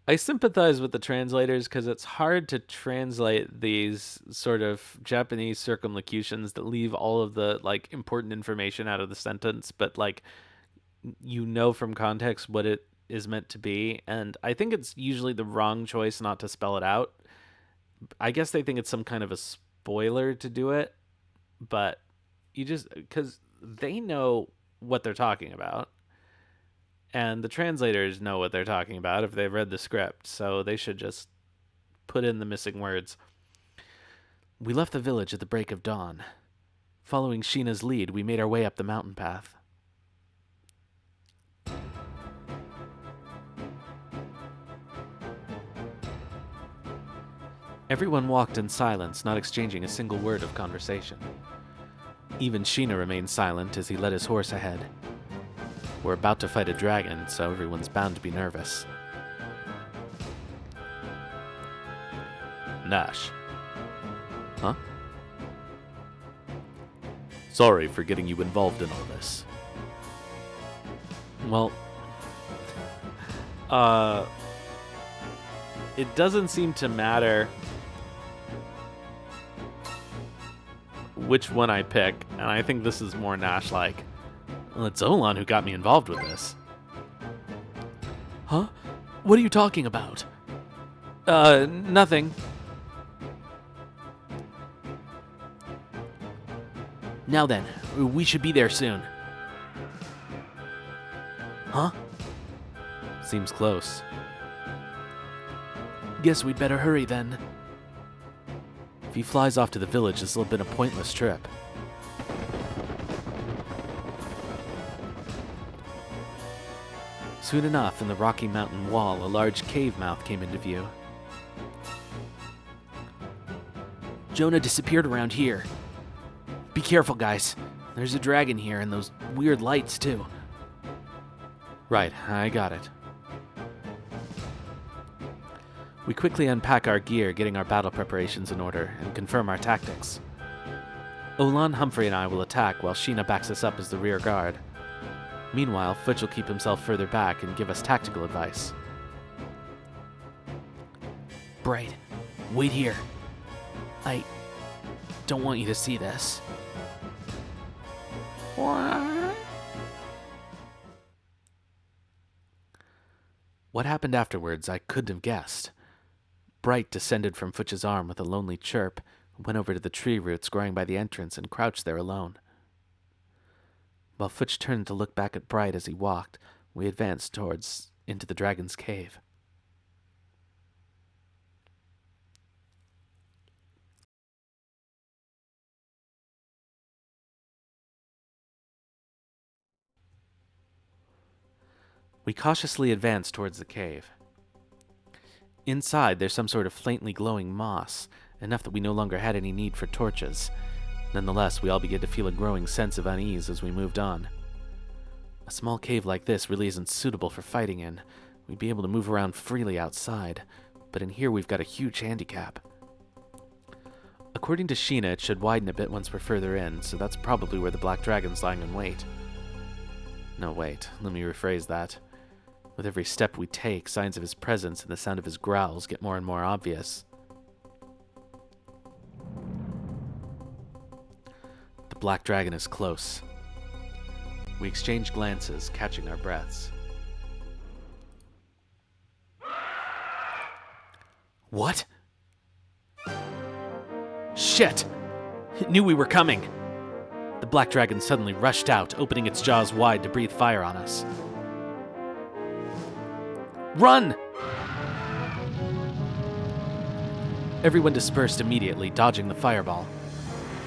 I sympathize with the translators because it's hard to translate these sort of Japanese circumlocutions that leave all of the like important information out of the sentence, but like you know from context what it is meant to be, and I think it's usually the wrong choice not to spell it out. I guess they think it's some kind of a spoiler to do it, but you just because they know what they're talking about, and the translators know what they're talking about if they've read the script, so they should just put in the missing words. We left the village at the break of dawn. Following Sheena's lead, we made our way up the mountain path. Everyone walked in silence, not exchanging a single word of conversation. Even Sheena remained silent as he led his horse ahead. We're about to fight a dragon, so everyone's bound to be nervous. Nash. Huh? Sorry for getting you involved in all this. Well, it doesn't seem to matter which one I pick, and I think this is more Nash-like. Well, it's Oulan who got me involved with this. Huh? What are you talking about? Nothing. Now then, we should be there soon. Huh? Seems close. Guess we'd better hurry then. If he flies off to the village, this will have been a pointless trip. Soon enough, in the Rocky Mountain wall, a large cave mouth came into view. Jonah disappeared around here. Be careful, guys. There's a dragon here and those weird lights, too. Right, I got it. We quickly unpack our gear, getting our battle preparations in order, and confirm our tactics. Oulan, Humphrey, and I will attack while Sheena backs us up as the rear guard. Meanwhile, Futch will keep himself further back and give us tactical advice. Bright, wait here. I don't want you to see this. What happened afterwards, I couldn't have guessed. Bright descended from Futch's arm with a lonely chirp, went over to the tree roots growing by the entrance, and crouched there alone. While Futch turned to look back at Bright as he walked, we advanced into the dragon's cave. We cautiously advanced towards the cave. Inside, there's some sort of faintly glowing moss, enough that we no longer had any need for torches. Nonetheless, we all began to feel a growing sense of unease as we moved on. A small cave like this really isn't suitable for fighting in. We'd be able to move around freely outside, but in here we've got a huge handicap. According to Sheena, it should widen a bit once we're further in, so that's probably where the black dragon's lying in wait. No, wait, let me rephrase that. With every step we take, signs of his presence and the sound of his growls get more and more obvious. The black dragon is close. We exchange glances, catching our breaths. What? Shit! It knew we were coming. The black dragon suddenly rushed out, opening its jaws wide to breathe fire on us. Run! Everyone dispersed immediately, dodging the fireball.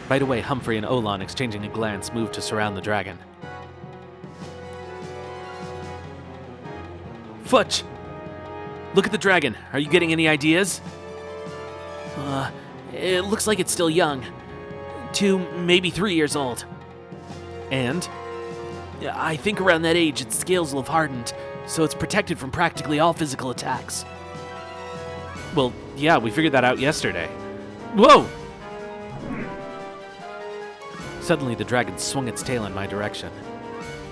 Right away, Humphrey and Oulan, exchanging a glance, moved to surround the dragon. Futch! Look at the dragon. Are you getting any ideas? It looks like it's still young. 2, maybe 3 years old. And? I think around that age, its scales will have hardened, so it's protected from practically all physical attacks. Well, yeah, we figured that out yesterday. Whoa! Suddenly, the dragon swung its tail in my direction.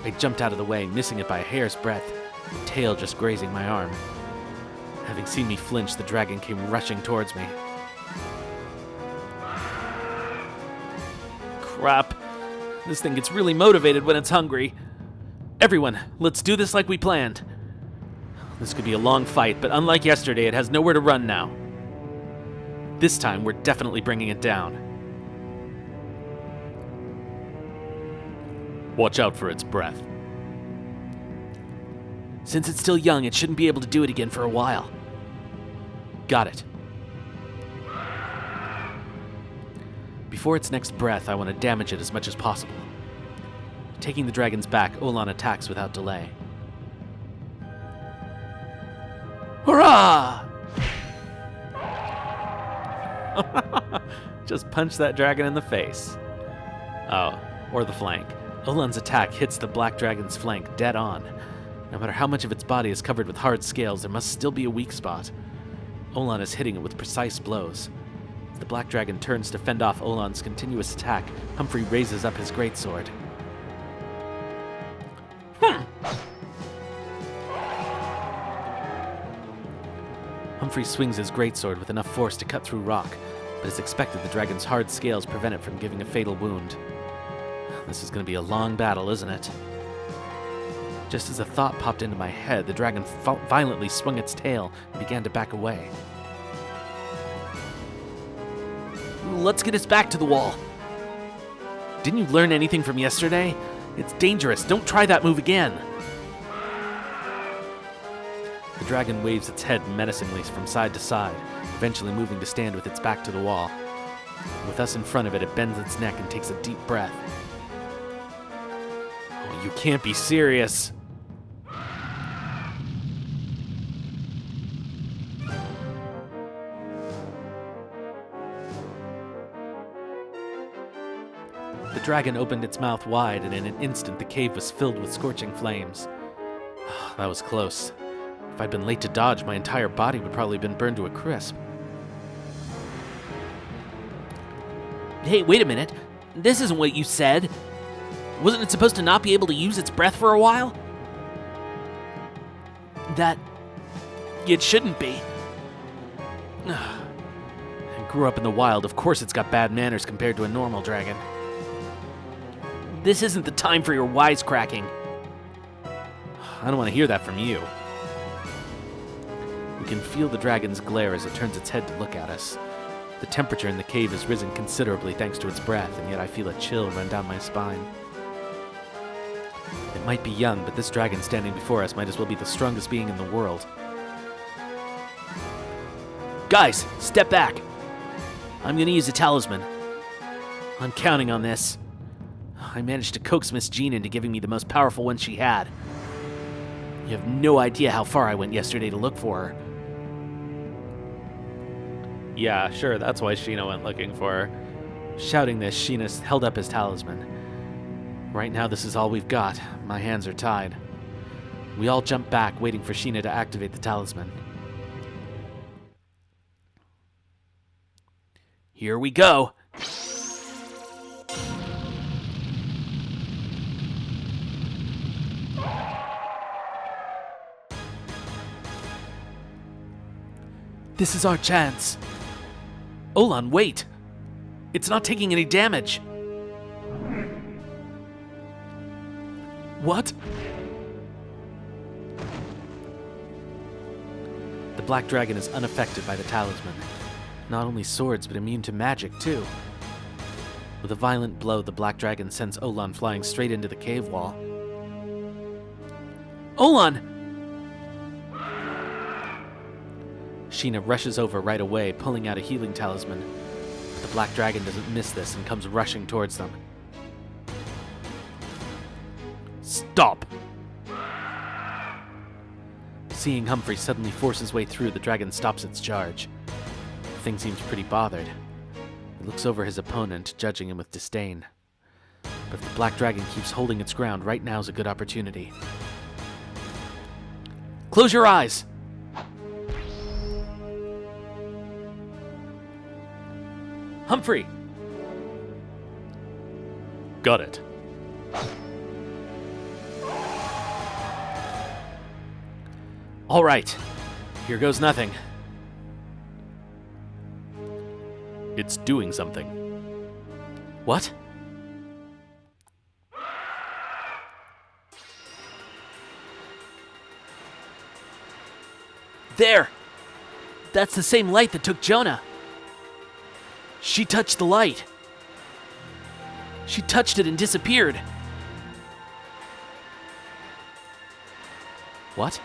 I jumped out of the way, missing it by a hair's breadth, the tail just grazing my arm. Having seen me flinch, the dragon came rushing towards me. Crap. This thing gets really motivated when it's hungry. Everyone, let's do this like we planned. This could be a long fight, but unlike yesterday, it has nowhere to run now. This time, we're definitely bringing it down. Watch out for its breath. Since it's still young, it shouldn't be able to do it again for a while. Got it. Before its next breath, I want to damage it as much as possible. Taking the dragon's back, Oulan attacks without delay. Hurrah! Just punch that dragon in the face. Oh, or the flank. Oulan's attack hits the black dragon's flank dead on. No matter how much of its body is covered with hard scales, there must still be a weak spot. Oulan is hitting it with precise blows. As the black dragon turns to fend off Oulan's continuous attack, Humphrey raises up his greatsword. Humphrey swings his greatsword with enough force to cut through rock, but as expected, the dragon's hard scales prevent it from giving a fatal wound. This is going to be a long battle, isn't it? Just as a thought popped into my head, the dragon violently swung its tail and began to back away. Let's get us back to the wall. Didn't you learn anything from yesterday? It's dangerous. Don't try that move again. The dragon waves its head menacingly from side to side, eventually moving to stand with its back to the wall. With us in front of it, it bends its neck and takes a deep breath. Oh, you can't be serious. The dragon opened its mouth wide, and in an instant the cave was filled with scorching flames. That was close. If I'd been late to dodge, my entire body would probably have been burned to a crisp. Hey, wait a minute. This isn't what you said. Wasn't it supposed to not be able to use its breath for a while? That... It shouldn't be. I grew up in the wild. Of course it's got bad manners compared to a normal dragon. This isn't the time for your wisecracking. I don't want to hear that from you. We can feel the dragon's glare as it turns its head to look at us. The temperature in the cave has risen considerably thanks to its breath, and yet I feel a chill run down my spine. It might be young, but this dragon standing before us might as well be the strongest being in the world. Guys, step back. I'm gonna use a talisman. I'm counting on this. I managed to coax Miss Jean into giving me the most powerful one she had. You have no idea how far I went yesterday to look for her. Yeah, sure, that's why Sheena went looking for her. Shouting this, Sheena held up his talisman. Right now, this is all we've got. My hands are tied. We all jump back, waiting for Sheena to activate the talisman. Here we go! This is our chance. Oulan, wait! It's not taking any damage. What? The black dragon is unaffected by the talisman. Not only swords, but immune to magic, too. With a violent blow, the black dragon sends Oulan flying straight into the cave wall. Oulan! Sheena rushes over right away, pulling out a healing talisman. But the black dragon doesn't miss this and comes rushing towards them. Stop! Seeing Humphrey suddenly force his way through, the dragon stops its charge. The thing seems pretty bothered. He looks over his opponent, judging him with disdain. But if the black dragon keeps holding its ground, right now's a good opportunity. Close your eyes! Humphrey! Got it. All right. Here goes nothing. It's doing something. What? There! That's the same light that took Jonah. She touched the light. She touched it and disappeared. What?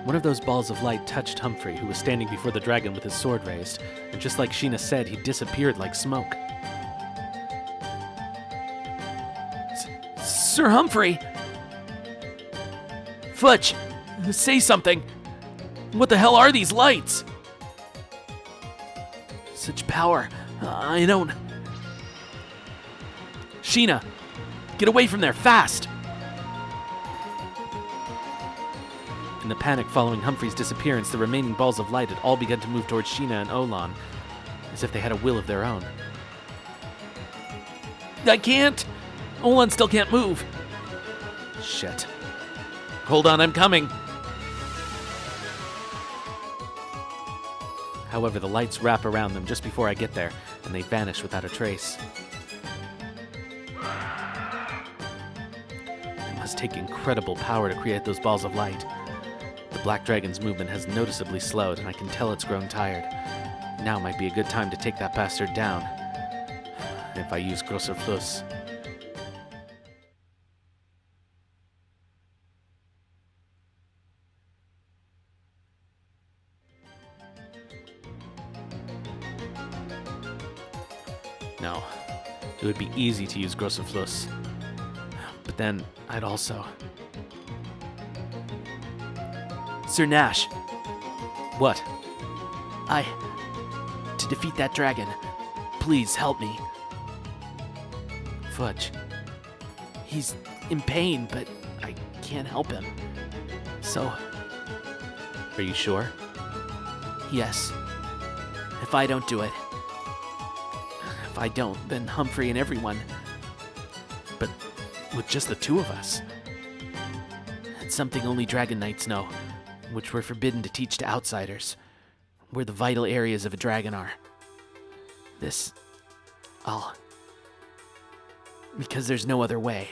One of those balls of light touched Humphrey, who was standing before the dragon with his sword raised, and just like Sheena said, he disappeared like smoke. Sir Humphrey! Fudge! Say something! What the hell are these lights? Such power. I don't... Sheena! Get away from there, fast! In the panic following Humphrey's disappearance, the remaining balls of light had all begun to move towards Sheena and Oulan, as if they had a will of their own. I can't! Oulan still can't move. Shit. Hold on, I'm coming! However, the lights wrap around them just before I get there, and they vanish without a trace. It must take incredible power to create those balls of light. The black dragon's movement has noticeably slowed, and I can tell it's grown tired. Now might be a good time to take that bastard down. If I use Grosser Fluss. No, it would be easy to use Grosser Fluss. But then, I'd also... Sir Nash, What? to defeat that dragon, please help me. Fudge. He's in pain, but I can't help him. So, Are you sure? yes. If I don't do it. If I don't, then Humphrey and everyone. But with just the two of us? It's something only Dragon Knights know, which we're forbidden to teach to outsiders, where the vital areas of a dragon are. Because there's no other way.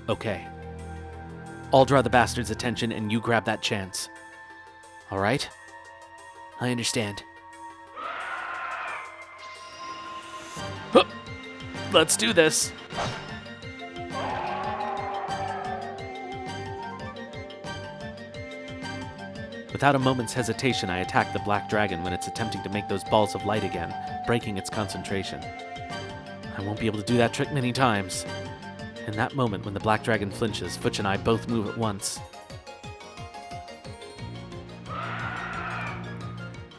Okay. I'll draw the bastard's attention and you grab that chance. All right? I understand. Huh. Let's do this. Without a moment's hesitation, I attack the black dragon when it's attempting to make those balls of light again, breaking its concentration. I won't be able to do that trick many times. In that moment, when the black dragon flinches, Futch and I both move at once.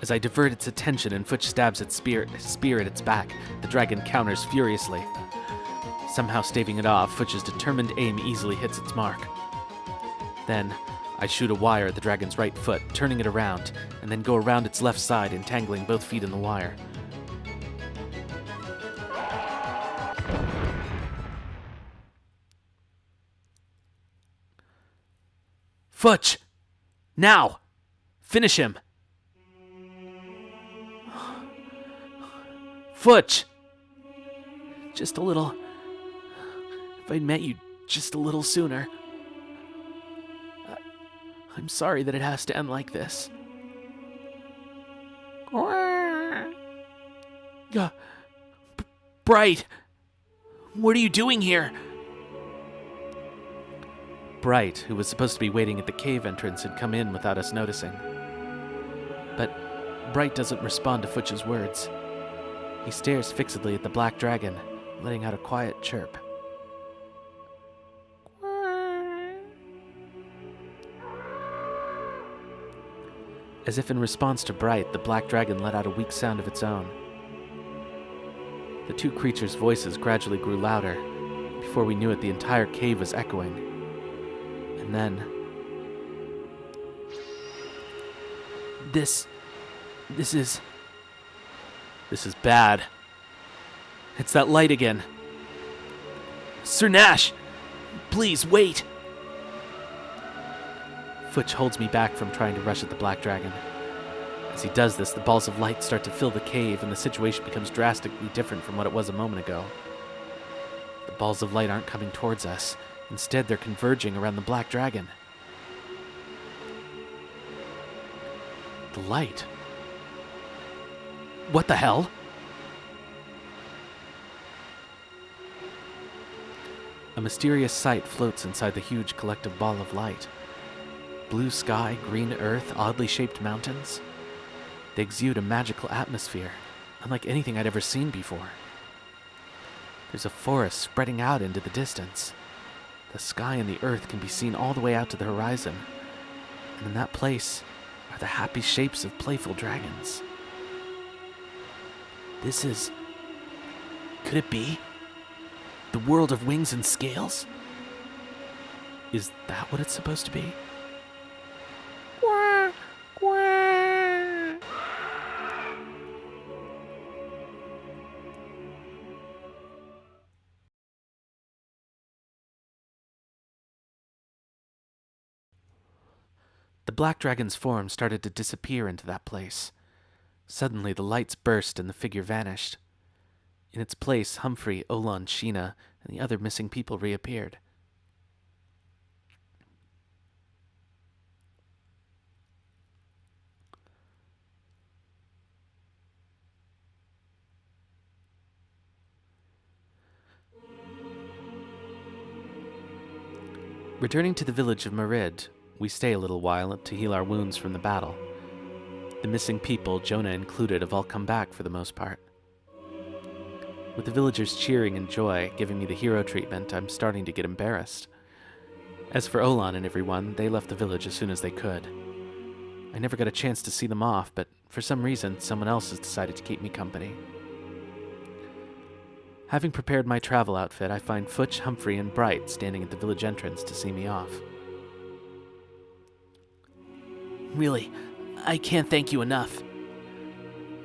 As I divert its attention and Futch stabs its spear at its back, the dragon counters furiously. Somehow staving it off, Futch's determined aim easily hits its mark. Then, I shoot a wire at the dragon's right foot, turning it around, and then go around its left side, entangling both feet in the wire. Futch! Now! Finish him! Futch! Just a little... If I'd met you just a little sooner... I'm sorry that it has to end like this. Bright! What are you doing here? Bright, who was supposed to be waiting at the cave entrance, had come in without us noticing. But Bright doesn't respond to Futch's words. He stares fixedly at the black dragon, letting out a quiet chirp. As if in response to Bright, the black dragon let out a weak sound of its own. The two creatures' voices gradually grew louder. Before we knew it, the entire cave was echoing. And then... This is bad. It's that light again. Sir Nash! Please, wait! Futch holds me back from trying to rush at the black dragon. As he does this, the balls of light start to fill the cave, and the situation becomes drastically different from what it was a moment ago. The balls of light aren't coming towards us. Instead, they're converging around the black dragon. The light. What the hell? A mysterious sight floats inside the huge collective ball of light. Blue sky, green earth, oddly shaped mountains. They exude a magical atmosphere, unlike anything I'd ever seen before. There's a forest spreading out into the distance. The sky and the earth can be seen all the way out to the horizon. And in that place are the happy shapes of playful dragons. This is... Could it be? The world of wings and scales? Is that what it's supposed to be? The black dragon's form started to disappear into that place. Suddenly, the lights burst and the figure vanished. In its place, Humphrey, Oulan, Sheena, and the other missing people reappeared. Returning to the village of Merid, we stay a little while to heal our wounds from the battle. The missing people, Jonah included, have all come back for the most part. With the villagers cheering in joy, giving me the hero treatment, I'm starting to get embarrassed. As for Oulan and everyone, they left the village as soon as they could. I never got a chance to see them off, but for some reason, someone else has decided to keep me company. Having prepared my travel outfit, I find Futch, Humphrey, and Bright standing at the village entrance to see me off. Really, I can't thank you enough.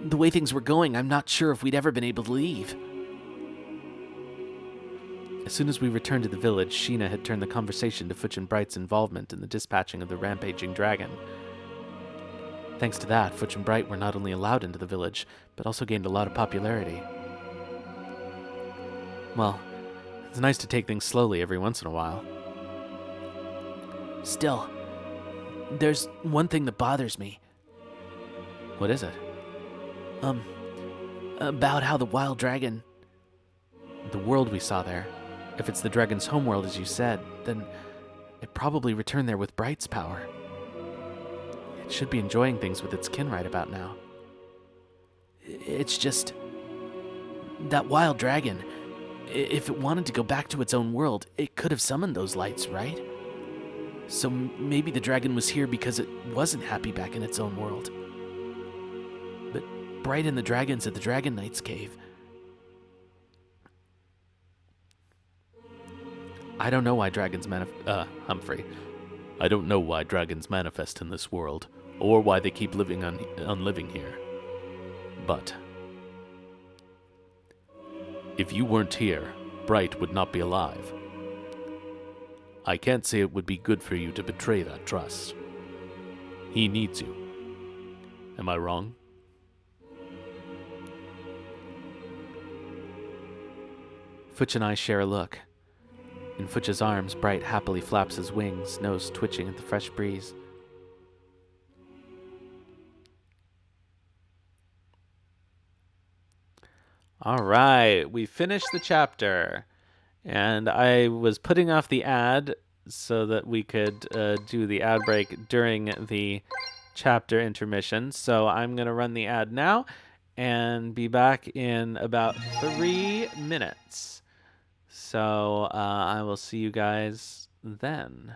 The way things were going, I'm not sure if we'd ever been able to leave. As soon as we returned to the village, Sheena had turned the conversation to Futch and Bright's involvement in the dispatching of the rampaging dragon. Thanks to that, Futch and Bright were not only allowed into the village, but also gained a lot of popularity. Well, it's nice to take things slowly every once in a while. Still, there's one thing that bothers me. What is it? About how the wild dragon... The world we saw there. If it's the dragon's homeworld, as you said, then it probably returned there with Bright's power. It should be enjoying things with its kin right about now. It's just... That wild dragon, if it wanted to go back to its own world, it could have summoned those lights, right? So maybe the dragon was here because it wasn't happy back in its own world. But Bright and the dragons at the Dragon Knight's cave... I don't know why dragons Humphrey. I don't know why dragons manifest in this world, or why they keep living on living here. But if you weren't here, Bright would not be alive. I can't say it would be good for you to betray that trust. He needs you. Am I wrong? Futch and I share a look. In Futch's arms, Bright happily flaps his wings, nose twitching at the fresh breeze. All right, we finished the chapter, and I was putting off the ad so that we could do the ad break during the chapter intermission. So I'm going to run the ad now and be back in about 3 minutes. So I will see you guys then.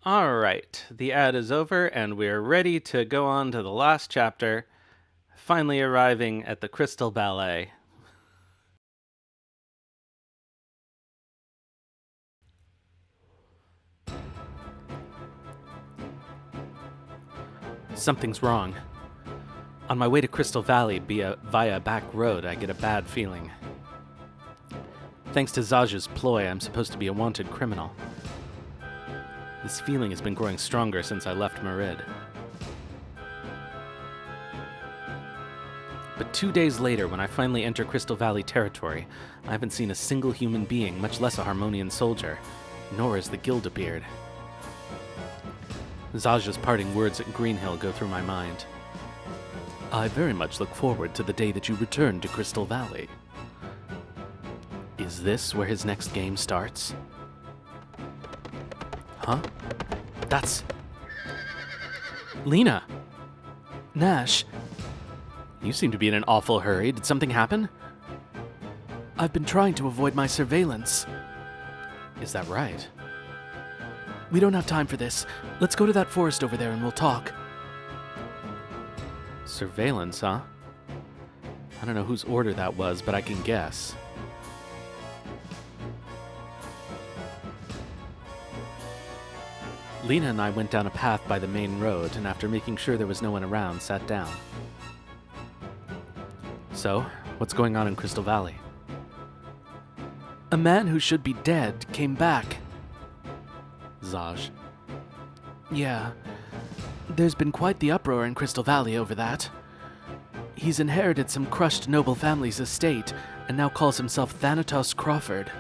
All right, the ad is over, and we're ready to go on to the last chapter, finally arriving at the Crystal Ballet. Something's wrong. On my way to Crystal Valley via a back road, I get a bad feeling. Thanks to Zaj's ploy, I'm supposed to be a wanted criminal. This feeling has been growing stronger since I left Merid. But 2 days later, when I finally enter Crystal Valley territory, I haven't seen a single human being, much less a Harmonian soldier, nor has the guild appeared. Zaj's parting words at Greenhill go through my mind. I very much look forward to the day that you return to Crystal Valley. Is this where his next game starts? Huh? That's... Lena! Nash, You seem to be in an awful hurry. Did something happen? I've been trying to avoid my surveillance. Is that right? We don't have time for this. Let's go to that forest over there and we'll talk. Surveillance, huh? I don't know whose order that was, but I can guess. Lena and I went down a path by the main road, and after making sure there was no one around, sat down. So, what's going on in Crystal Valley? A man who should be dead came back. Zaj. Yeah. There's been quite the uproar in Crystal Valley over that. He's inherited some crushed noble family's estate and now calls himself Thanatos Crawford.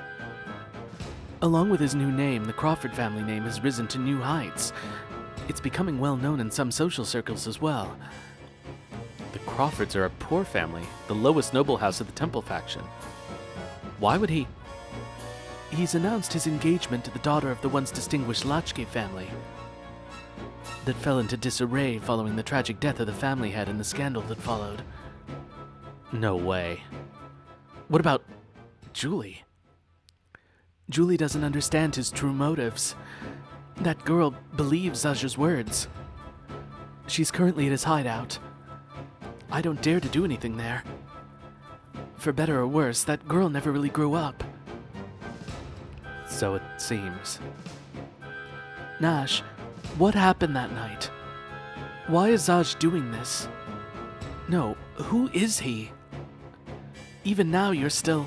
Along with his new name, the Crawford family name has risen to new heights. It's becoming well known in some social circles as well. The Crawfords are a poor family, the lowest noble house of the Temple faction. Why would he... He's announced his engagement to the daughter of the once distinguished Lachke family that fell into disarray following the tragic death of the family head and the scandal that followed. No way. What about Julie? Julie doesn't understand his true motives. That girl believes Zaj's words. She's currently at his hideout. I don't dare to do anything there. For better or worse, that girl never really grew up. So it seems. Nash, what happened that night? Why is Zaj doing this? No, who is he? Even now you're still...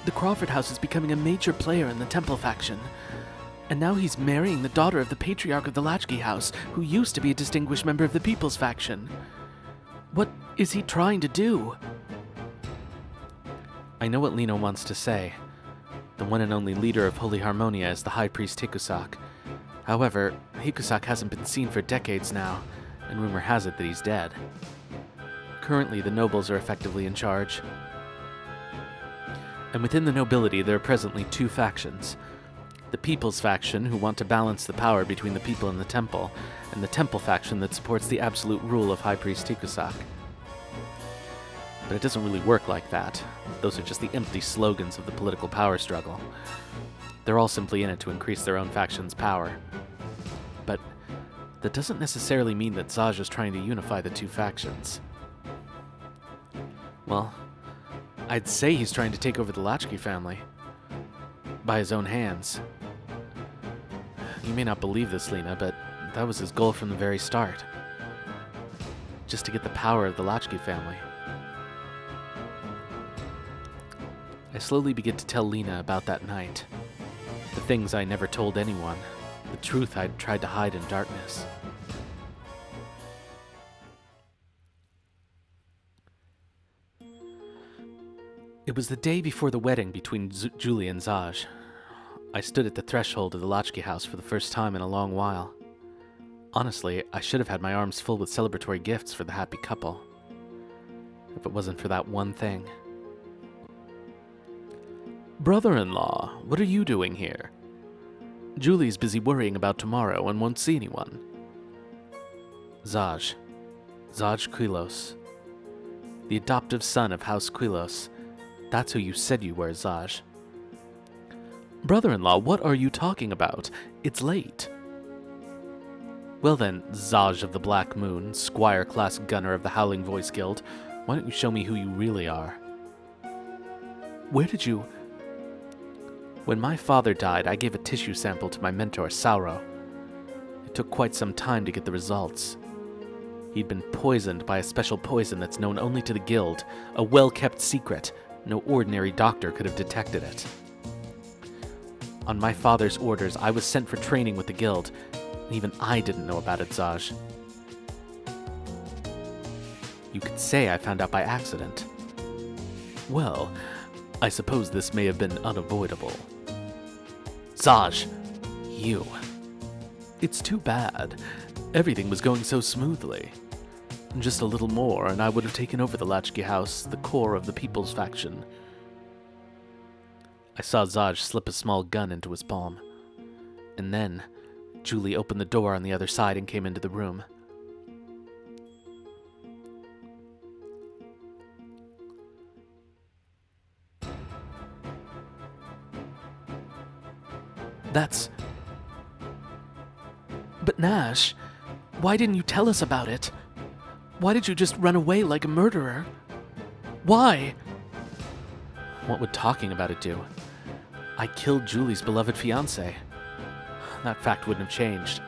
The Crawford house is becoming a major player in the Temple faction. And now he's marrying the daughter of the patriarch of the Lachke house, who used to be a distinguished member of the People's faction. What is he trying to do? I know what Lena wants to say. The one and only leader of Holy Harmonia is the High Priest Hikusak. However, Hikusak hasn't been seen for decades now, and rumor has it that he's dead. Currently, the nobles are effectively in charge. And within the nobility, there are presently two factions. The People's faction, who want to balance the power between the people and the Temple, and the Temple faction that supports the absolute rule of High Priest Hikusak. But it doesn't really work like that. Those are just the empty slogans of the political power struggle. They're all simply in it to increase their own faction's power. But that doesn't necessarily mean that Zaj is trying to unify the two factions. Well, I'd say he's trying to take over the Lachke family. By his own hands. You may not believe this, Lena, but that was his goal from the very start. Just to get the power of the Lachke family. I slowly begin to tell Lena about that night. The things I never told anyone. The truth I'd tried to hide in darkness. It was the day before the wedding between Julie and Zaj. I stood at the threshold of the Lachke house for the first time in a long while. Honestly, I should have had my arms full with celebratory gifts for the happy couple. If it wasn't for that one thing. Brother-in-law, what are you doing here? Julie's busy worrying about tomorrow and won't see anyone. Zaj. Zaj Quilos. The adoptive son of House Quilos. That's who you said you were, Zaj. Brother-in-law, what are you talking about? It's late. Well then, Zaj of the Black Moon, Squire-class gunner of the Howling Voice Guild, why don't you show me who you really are? Where did you... When my father died, I gave a tissue sample to my mentor, Sauro. It took quite some time to get the results. He'd been poisoned by a special poison that's known only to the Guild, a well-kept secret. No ordinary doctor could have detected it. On my father's orders, I was sent for training with the Guild, and even I didn't know about it, Zaj. You could say I found out by accident. Well, I suppose this may have been unavoidable. Zaj, you. It's too bad. Everything was going so smoothly. Just a little more, and I would have taken over the Latchkey House, the core of the People's faction. I saw Zaj slip a small gun into his palm. And then, Julie opened the door on the other side and came into the room. That's... But Nash, why didn't you tell us about it? Why did you just run away like a murderer? Why? What would talking about it do? I killed Julie's beloved fiancé. That fact wouldn't have changed.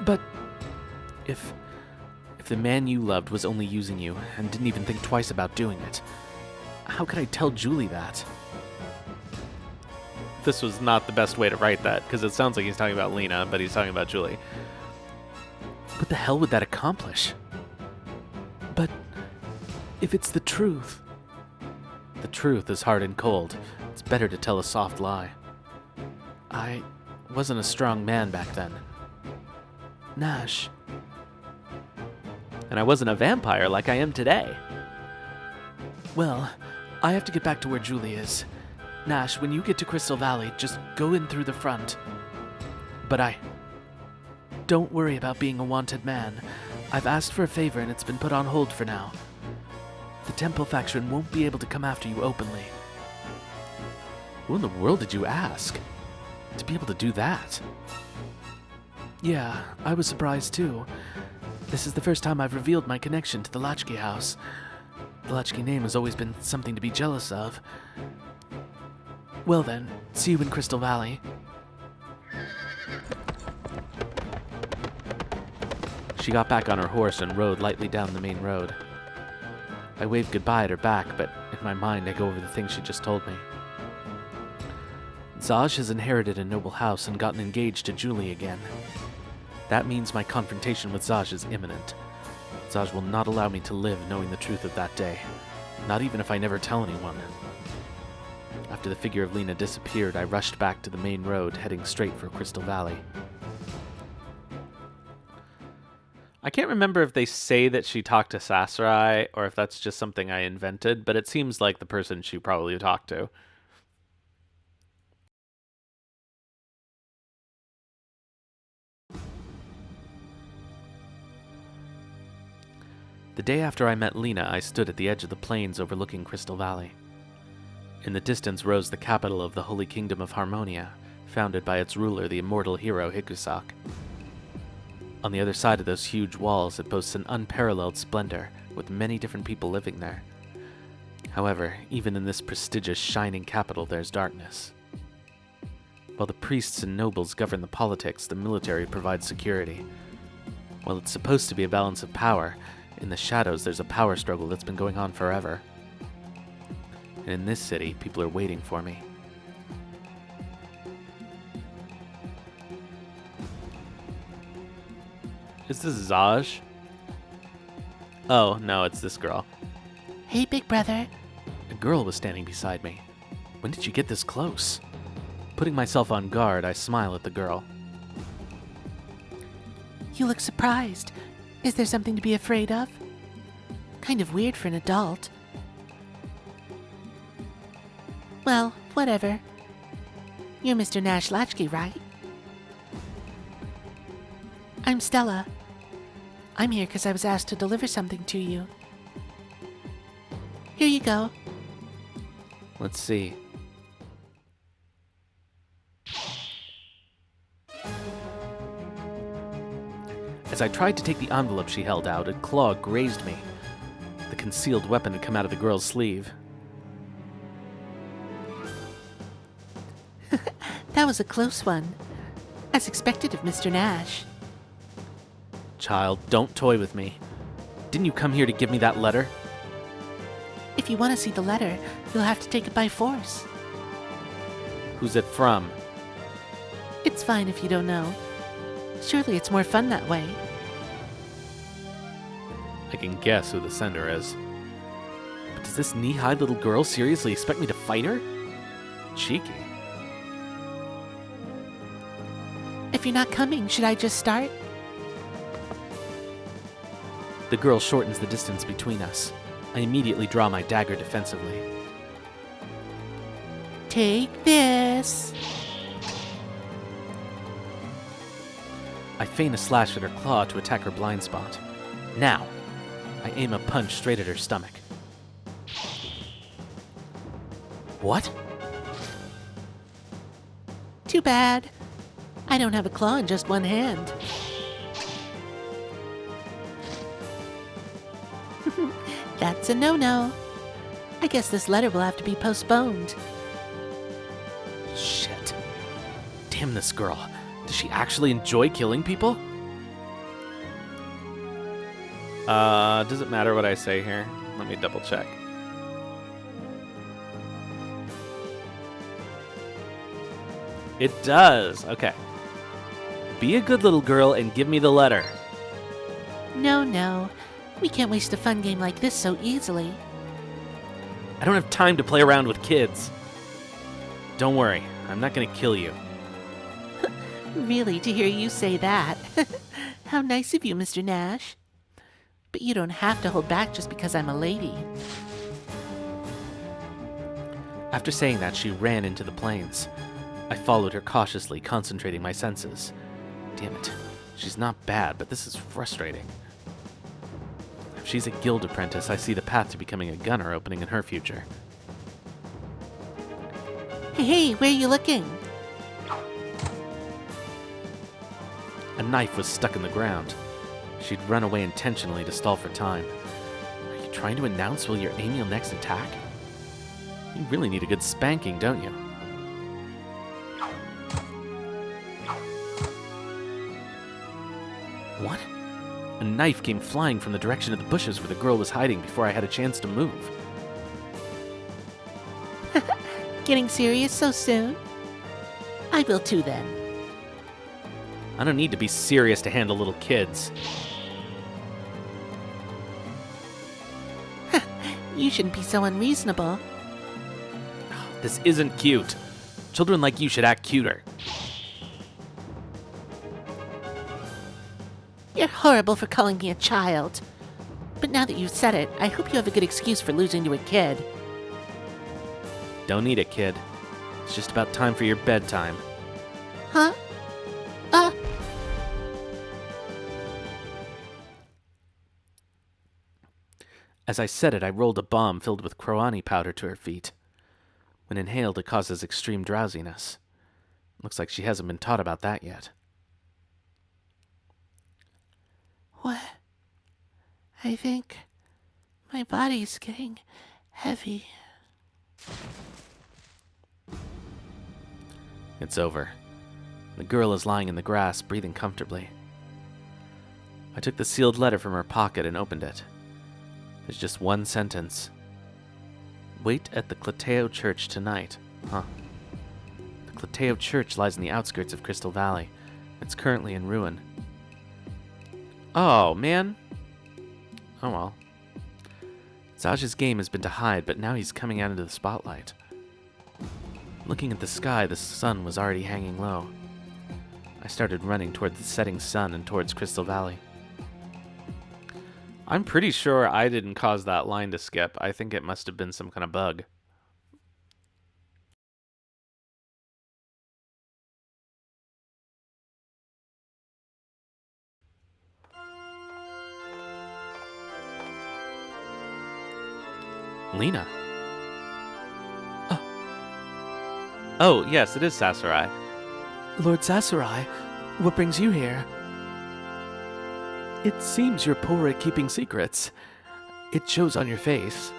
But if the man you loved was only using you and didn't even think twice about doing it, how could I tell Julie that? This was not the best way to write that, because it sounds like he's talking about Lena, but he's talking about Julie. What the hell would that accomplish? But if it's the truth... The truth is hard and cold. It's better to tell a soft lie. I wasn't a strong man back then. Nash. And I wasn't a vampire like I am today. Well, I have to get back to where Julie is. Nash, when you get to Crystal Valley, just go in through the front. But Don't worry about being a wanted man. I've asked for a favor and it's been put on hold for now. The Temple faction won't be able to come after you openly. Who in the world did you ask? To be able to do that? Yeah, I was surprised too. This is the first time I've revealed my connection to the Latchkey House. The Latchkey name has always been something to be jealous of. Well then, see you in Crystal Valley. She got back on her horse and rode lightly down the main road. I waved goodbye at her back, but in my mind I go over the things she just told me. Zaj has inherited a noble house and gotten engaged to Julie again. That means my confrontation with Zaj is imminent. Zaj will not allow me to live knowing the truth of that day, not even if I never tell anyone. After the figure of Lena disappeared, I rushed back to the main road, heading straight for Crystal Valley. I can't remember if they say that she talked to Sasori or if that's just something I invented, but it seems like the person she probably talked to. The day after I met Lena, I stood at the edge of the plains overlooking Crystal Valley. In the distance rose the capital of the Holy Kingdom of Harmonia, founded by its ruler, the immortal hero Hikusak. On the other side of those huge walls, it boasts an unparalleled splendor, with many different people living there. However, even in this prestigious, shining capital, there's darkness. While the priests and nobles govern the politics, the military provides security. While it's supposed to be a balance of power, in the shadows there's a power struggle that's been going on forever. And in this city, people are waiting for me. Is this Zaj? Oh, no, it's this girl. Hey, big brother. A girl was standing beside me. When did she get this close? Putting myself on guard, I smile at the girl. You look surprised. Is there something to be afraid of? Kind of weird for an adult. Well, whatever. You're Mr. Nash Latchkey, right? I'm Stella. I'm here because I was asked to deliver something to you. Here you go. Let's see. As I tried to take the envelope she held out, a claw grazed me. The concealed weapon had come out of the girl's sleeve. That was a close one. As expected of Mr. Nash. Child, don't toy with me. Didn't you come here to give me that letter? If you want to see the letter, you'll have to take it by force. Who's it from? It's fine if you don't know. Surely it's more fun that way. I can guess who the sender is. But does this knee-high little girl seriously expect me to fight her? Cheeky. If you're not coming, should I just start? The girl shortens the distance between us. I immediately draw my dagger defensively. Take this. I feign a slash at her claw to attack her blind spot. Now, I aim a punch straight at her stomach. What? Too bad. I don't have a claw in just one hand. That's a no-no. I guess this letter will have to be postponed. Shit. Damn this girl. Does she actually enjoy killing people? Does it matter what I say here? Let me double check. It does. Okay. Be a good little girl and give me the letter. No. We can't waste a fun game like this so easily. I don't have time to play around with kids. Don't worry, I'm not gonna kill you. Really, to hear you say that. How nice of you, Mr. Nash. But you don't have to hold back just because I'm a lady. After saying that, she ran into the plains. I followed her cautiously, concentrating my senses. Damn it. She's not bad, but this is frustrating. If she's a guild apprentice, I see the path to becoming a gunner opening in her future. Hey, where are you looking? A knife was stuck in the ground. She'd run away intentionally to stall for time. Are you trying to announce will you're aiming your next attack? You really need a good spanking, don't you? What? A knife came flying from the direction of the bushes where the girl was hiding before I had a chance to move. Getting serious so soon? I will too then. I don't need to be serious to handle little kids. You shouldn't be so unreasonable. This isn't cute. Children like you should act cuter. You're horrible for calling me a child. But now that you've said it, I hope you have a good excuse for losing to a kid. Don't need it, kid. It's just about time for your bedtime. Huh? As I said it, I rolled a bomb filled with Kroani powder to her feet. When inhaled, it causes extreme drowsiness. Looks like she hasn't been taught about that yet. What? I think my body's getting heavy. It's over. The girl is lying in the grass, breathing comfortably. I took the sealed letter from her pocket and opened it. There's just one sentence. Wait at the Clateo Church tonight. Huh. The Clateo Church lies in the outskirts of Crystal Valley. It's currently in ruin. Oh, man. Oh well. Zaj's game has been to hide, but now he's coming out into the spotlight. Looking at the sky, the sun was already hanging low. I started running toward the setting sun and towards Crystal Valley. I'm pretty sure I didn't cause that line to skip. I think it must have been some kind of bug. Lena. Oh, yes, it is Sasarai. Lord Sasarai, what brings you here? It seems you're poor at keeping secrets. It shows on your face.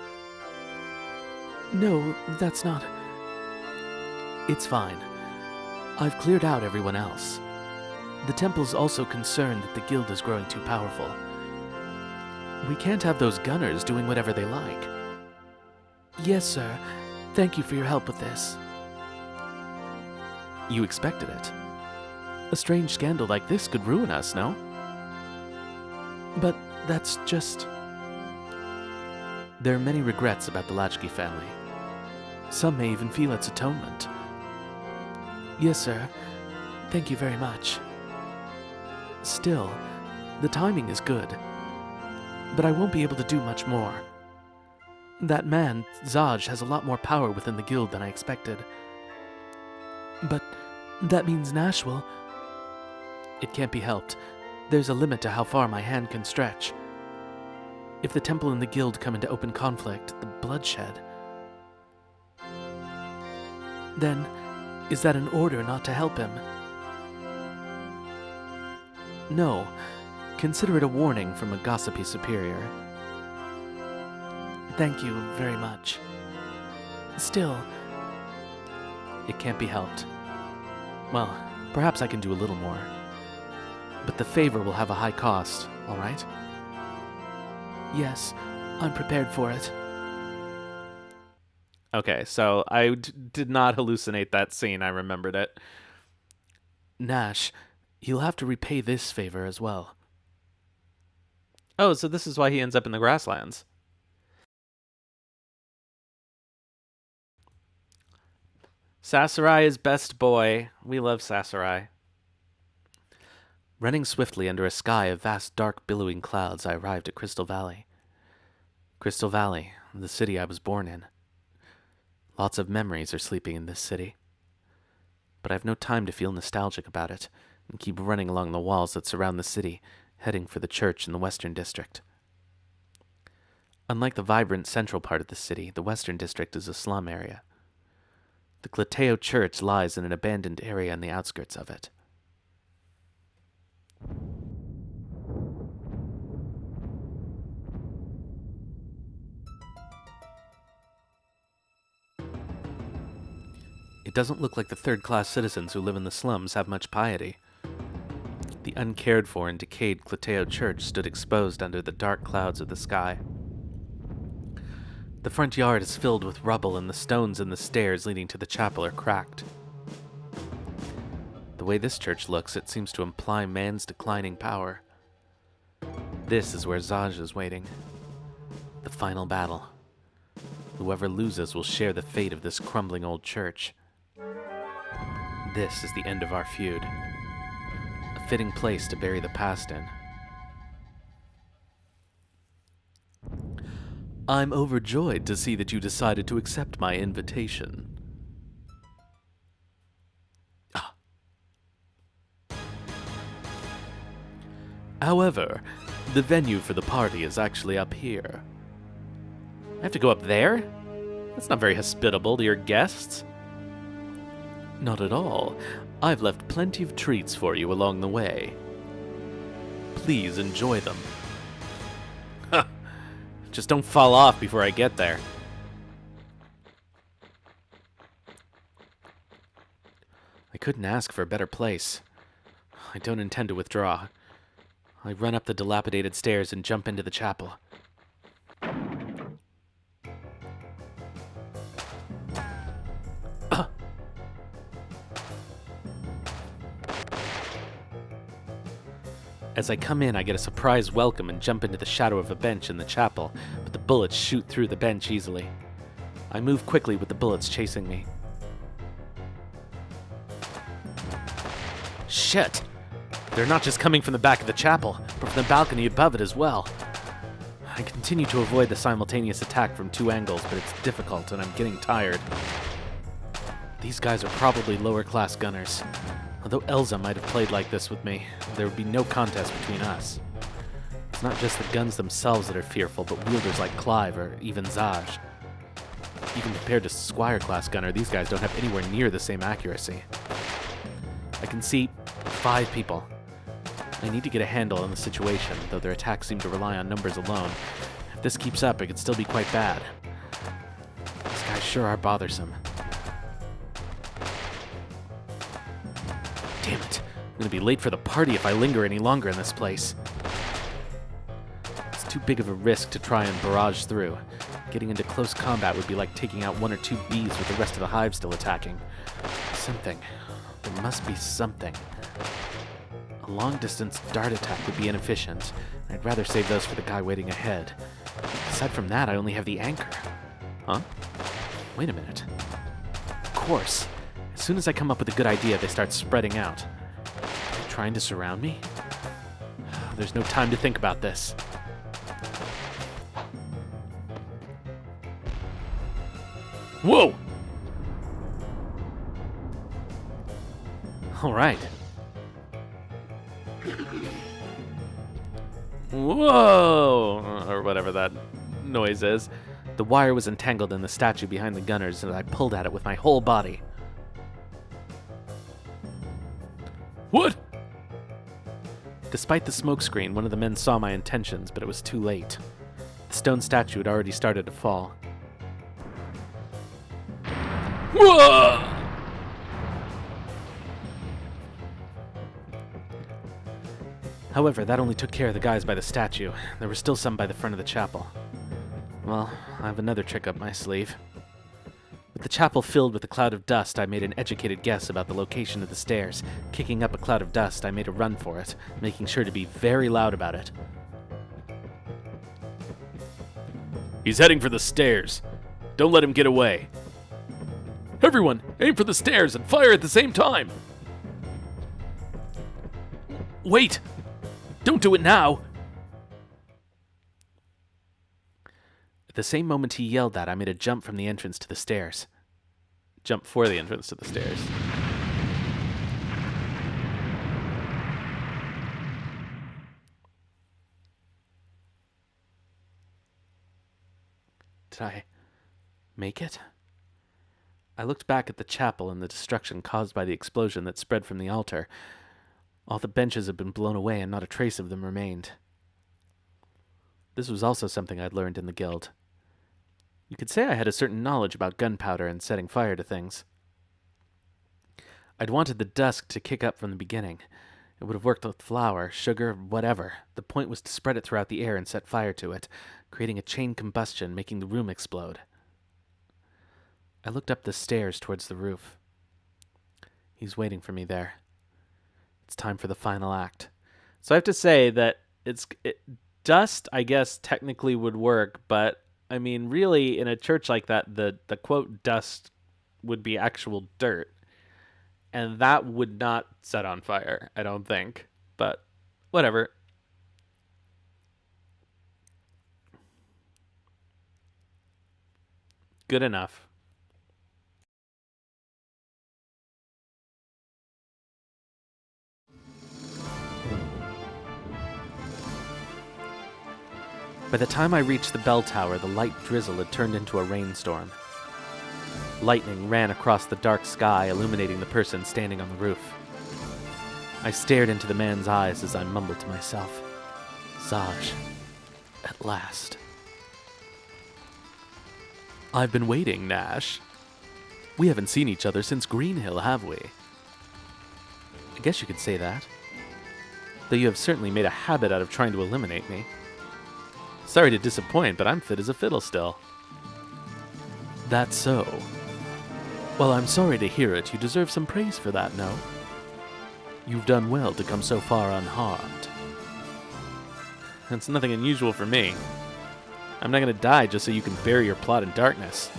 No, that's not. It's fine. I've cleared out everyone else. The temple's also concerned that the guild is growing too powerful. We can't have those gunners doing whatever they like. Yes, sir. Thank you for your help with this. You expected it. A strange scandal like this could ruin us, no? But that's just... There are many regrets about the Latchkey family. Some may even feel its atonement. Yes, sir. Thank you very much. Still, the timing is good. But I won't be able to do much more. That man, Zaj, has a lot more power within the guild than I expected. But that means Nash will... It can't be helped. There's a limit to how far my hand can stretch. If the temple and the guild come into open conflict, the bloodshed... Then, is that an order not to help him? No. Consider it a warning from a gossipy superior. Thank you very much. Still, it can't be helped. Well, perhaps I can do a little more. But the favor will have a high cost, all right? Yes, I'm prepared for it. Okay, so I did not hallucinate that scene. I remembered it. Nash, you'll have to repay this favor as well. Oh, so this is why he ends up in the grasslands. Sasarai is best boy. We love Sasarai. Running swiftly under a sky of vast dark billowing clouds, I arrived at Crystal Valley. Crystal Valley, the city I was born in. Lots of memories are sleeping in this city. But I have no time to feel nostalgic about it, and keep running along the walls that surround the city, heading for the church in the Western District. Unlike the vibrant central part of the city, the Western District is a slum area. The Clateo Church lies in an abandoned area on the outskirts of it. It doesn't look like the third-class citizens who live in the slums have much piety. The uncared for and decayed Clateo Church stood exposed under the dark clouds of the sky. The front yard is filled with rubble, and the stones in the stairs leading to the chapel are cracked. The way this church looks, it seems to imply man's declining power. This is where Zaj is waiting. The final battle. Whoever loses will share the fate of this crumbling old church. This is the end of our feud. A fitting place to bury the past in. I'm overjoyed to see that you decided to accept my invitation. However, the venue for the party is actually up here. I have to go up there? That's not very hospitable to your guests. Not at all. I've left plenty of treats for you along the way. Please enjoy them. Just don't fall off before I get there. I couldn't ask for a better place. I don't intend to withdraw. I run up the dilapidated stairs and jump into the chapel. As I come in, I get a surprise welcome and jump into the shadow of a bench in the chapel, but the bullets shoot through the bench easily. I move quickly with the bullets chasing me. Shit! They're not just coming from the back of the chapel, but from the balcony above it as well. I continue to avoid the simultaneous attack from two angles, but it's difficult and I'm getting tired. These guys are probably lower-class gunners. Although Elza might have played like this with me, there would be no contest between us. It's not just the guns themselves that are fearful, but wielders like Clive or even Zaj. Even compared to Squire-class gunner, these guys don't have anywhere near the same accuracy. I can see 5 people. I need to get a handle on the situation, though their attacks seem to rely on numbers alone. If this keeps up, it could still be quite bad. These guys sure are bothersome. Damn it. I'm gonna be late for the party if I linger any longer in this place. It's too big of a risk to try and barrage through. Getting into close combat would be like taking out 1 or 2 bees with the rest of the hive still attacking. Something. There must be something. A long-distance dart attack would be inefficient. I'd rather save those for the guy waiting ahead. Aside from that, I only have the anchor. Huh? Wait a minute. Of course. As soon as I come up with a good idea, they start spreading out. Are they trying to surround me? There's no time to think about this. Whoa! All right. Whoa! Or whatever that noise is. The wire was entangled in the statue behind the gunners, and I pulled at it with my whole body. What? Despite the smokescreen, one of the men saw my intentions, but it was too late. The stone statue had already started to fall. Whoa! However, that only took care of the guys by the statue. There were still some by the front of the chapel. Well, I have another trick up my sleeve. With the chapel filled with a cloud of dust, I made an educated guess about the location of the stairs. Kicking up a cloud of dust, I made a run for it, making sure to be very loud about it. He's heading for the stairs. Don't let him get away. Everyone, aim for the stairs and fire at the same time! Wait! Don't do it now! At the same moment he yelled that, I made a jump from the entrance to the stairs. Jump for the entrance to the stairs. Did I make it? I looked back at the chapel and the destruction caused by the explosion that spread from the altar. All the benches had been blown away and not a trace of them remained. This was also something I'd learned in the guild. You could say I had a certain knowledge about gunpowder and setting fire to things. I'd wanted the dusk to kick up from the beginning. It would have worked with flour, sugar, whatever. The point was to spread it throughout the air and set fire to it, creating a chain combustion, making the room explode. I looked up the stairs towards the roof. He's waiting for me there. It's time for the final act. So I have to say that dust, I guess, technically would work, but I mean, really, in a church like that, the quote dust would be actual dirt, and that would not set on fire, I don't think. But whatever. Good enough. By the time I reached the bell tower, the light drizzle had turned into a rainstorm. Lightning ran across the dark sky, illuminating the person standing on the roof. I stared into the man's eyes as I mumbled to myself, "Zaj, at last." "I've been waiting, Nash. We haven't seen each other since Greenhill, have we?" "I guess you could say that. Though you have certainly made a habit out of trying to eliminate me. Sorry to disappoint, but I'm fit as a fiddle still." "That's so. Well, I'm sorry to hear it. You deserve some praise for that, no? You've done well to come so far unharmed." "That's nothing unusual for me. I'm not going to die just so you can bury your plot in darkness."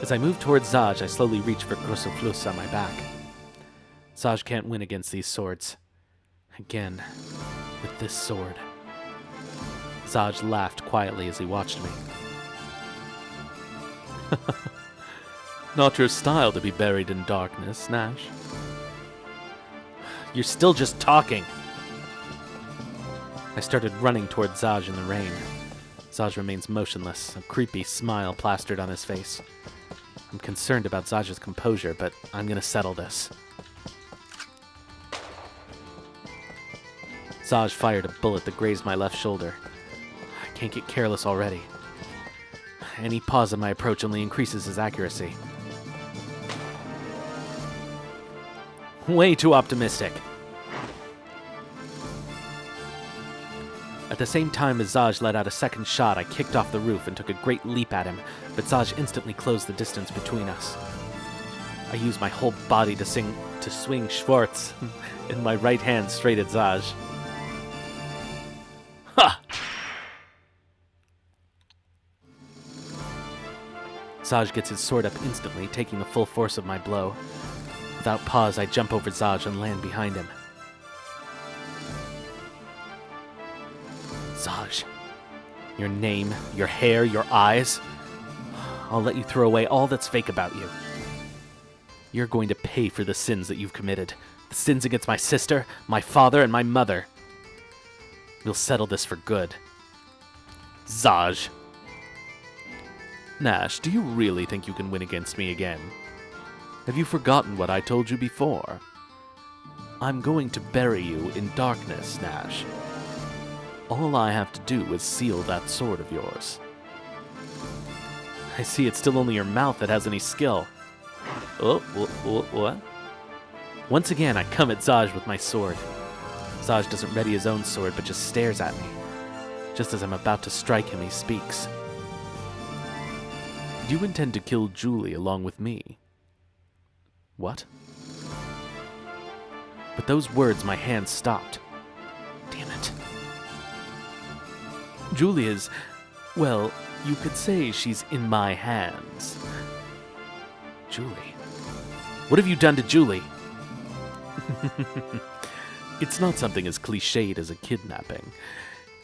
As I moved towards Zaj, I slowly reached for Grosoflus on my back. Zaj can't win against these swords. Again, with this sword. Zaj laughed quietly as he watched me. "Not your style to be buried in darkness, Nash." "You're still just talking." I started running toward Zaj in the rain. Zaj remains motionless, a creepy smile plastered on his face. I'm concerned about Zaj's composure, but I'm gonna settle this. Zaj fired a bullet that grazed my left shoulder. I can't get careless already. Any pause in my approach only increases his accuracy. Way too optimistic. At the same time as Zaj let out a second shot, I kicked off the roof and took a great leap at him, but Zaj instantly closed the distance between us. I used my whole body to swing Schwartz in my right hand straight at Zaj. Ha! Zaj gets his sword up instantly, taking the full force of my blow. Without pause, I jump over Zaj and land behind him. Zaj, your name, your hair, your eyes, I'll let you throw away all that's fake about you. You're going to pay for the sins that you've committed. The sins against my sister, my father, and my mother. We'll settle this for good. Zaj. Nash, do you really think you can win against me again? Have you forgotten what I told you before? I'm going to bury you in darkness, Nash. All I have to do is seal that sword of yours. I see it's still only your mouth that has any skill. Oh, what? Once again, I come at Zaj with my sword. Zaj doesn't ready his own sword, but just stares at me. Just as I'm about to strike him, he speaks. Do you intend to kill Julie along with me? What? With those words, my hand stopped. Damn it. Julie is, well, you could say she's in my hands. Julie? What have you done to Julie? It's not something as cliched as a kidnapping.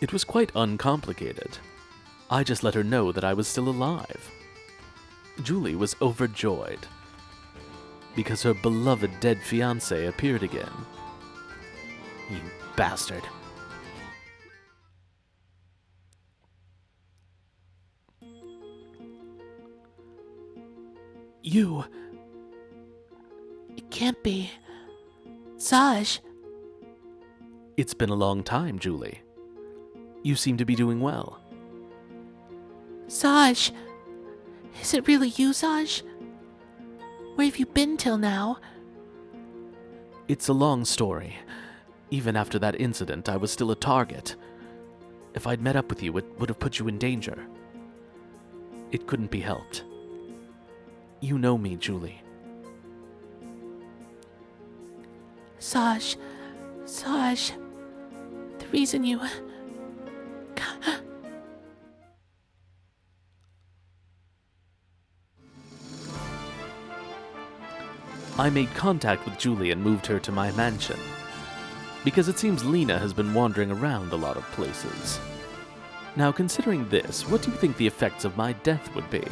It was quite uncomplicated. I just let her know that I was still alive. Julie was overjoyed because her beloved dead fiancé appeared again. You bastard. You. It can't be. Zaj. It's been a long time, Julie. You seem to be doing well. Zaj. Is it really you, Zaj? Where have you been till now? It's a long story. Even after that incident, I was still a target. If I'd met up with you, it would have put you in danger. It couldn't be helped. You know me, Julie. Zaj. The reason you... I made contact with Julie and moved her to my mansion. Because it seems Lena has been wandering around a lot of places. Now, considering this, what do you think the effects of my death would be?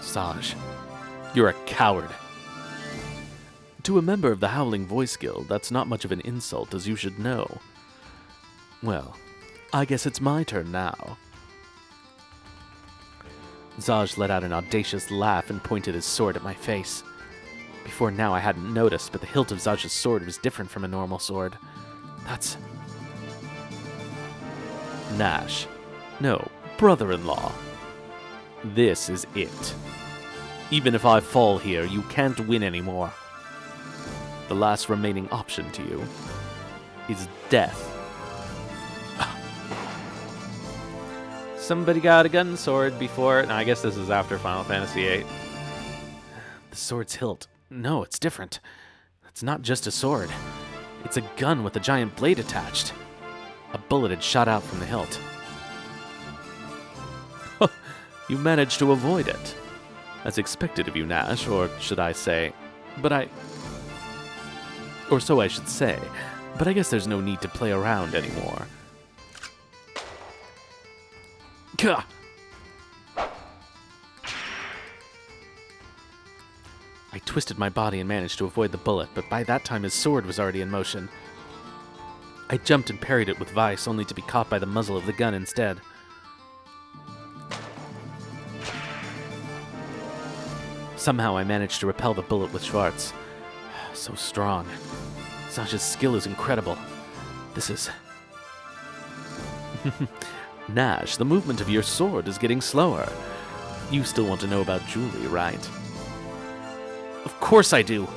Zaj, you're a coward. To a member of the Howling Voice Guild, that's not much of an insult, as you should know. Well, I guess it's my turn now. Zaj let out an audacious laugh and pointed his sword at my face. Before now I hadn't noticed, but the hilt of Zaj's sword was different from a normal sword. That's... Nash. No, brother-in-law. This is it. Even if I fall here, you can't win anymore. The last remaining option to you is death. Somebody got a gun sword before... No, I guess this is after Final Fantasy VIII. The sword's hilt. No, it's different. It's not just a sword. It's a gun with a giant blade attached. A bullet had shot out from the hilt. You managed to avoid it. As expected of you, Nash, or should I say... Or so I should say. But I guess there's no need to play around anymore. Gah! I twisted my body and managed to avoid the bullet, but by that time his sword was already in motion. I jumped and parried it with Vice, only to be caught by the muzzle of the gun instead. Somehow I managed to repel the bullet with Schwartz. So strong. Sasha's skill is incredible. This is... Nash, the movement of your sword is getting slower. You still want to know about Julie, right? Of course I do.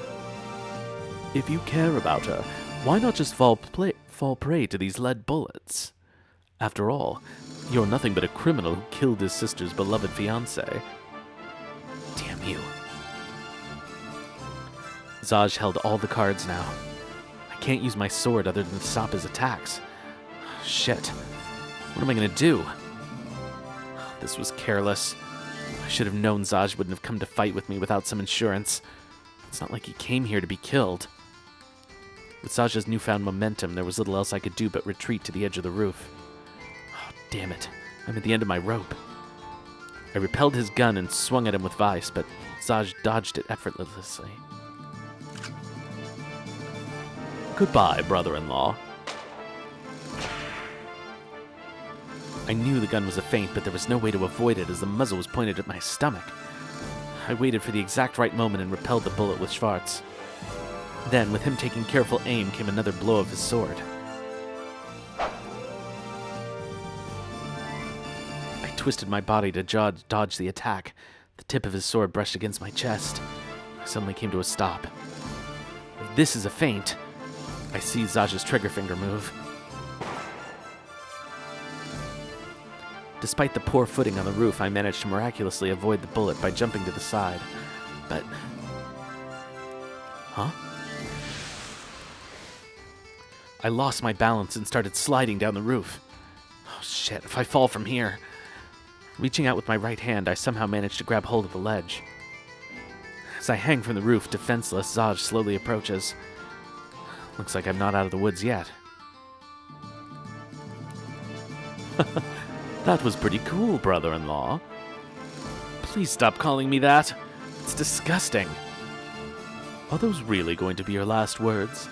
If you care about her, why not just fall prey to these lead bullets? After all, you're nothing but a criminal who killed his sister's beloved fiancé. Damn you. Zaj held all the cards now. I can't use my sword other than to stop his attacks. Shit. What am I gonna do? This was careless. I should have known Zaj wouldn't have come to fight with me without some insurance. It's not like he came here to be killed. With Zaj's newfound momentum, there was little else I could do but retreat to the edge of the roof. Oh, damn it. I'm at the end of my rope. I repelled his gun and swung at him with Vice, but Zaj dodged it effortlessly. Goodbye, brother-in-law. I knew the gun was a feint, but there was no way to avoid it as the muzzle was pointed at my stomach. I waited for the exact right moment and repelled the bullet with Schwartz. Then, with him taking careful aim, came another blow of his sword. I twisted my body to dodge the attack. The tip of his sword brushed against my chest. I suddenly came to a stop. If this is a feint, I see Zaj's trigger finger move. Despite the poor footing on the roof, I managed to miraculously avoid the bullet by jumping to the side. But... Huh? I lost my balance and started sliding down the roof. Oh shit, if I fall from here... Reaching out with my right hand, I somehow managed to grab hold of the ledge. As I hang from the roof, defenseless, Zaj slowly approaches. Looks like I'm not out of the woods yet. That was pretty cool, brother-in-law. Please stop calling me that. It's disgusting. Are those really going to be your last words?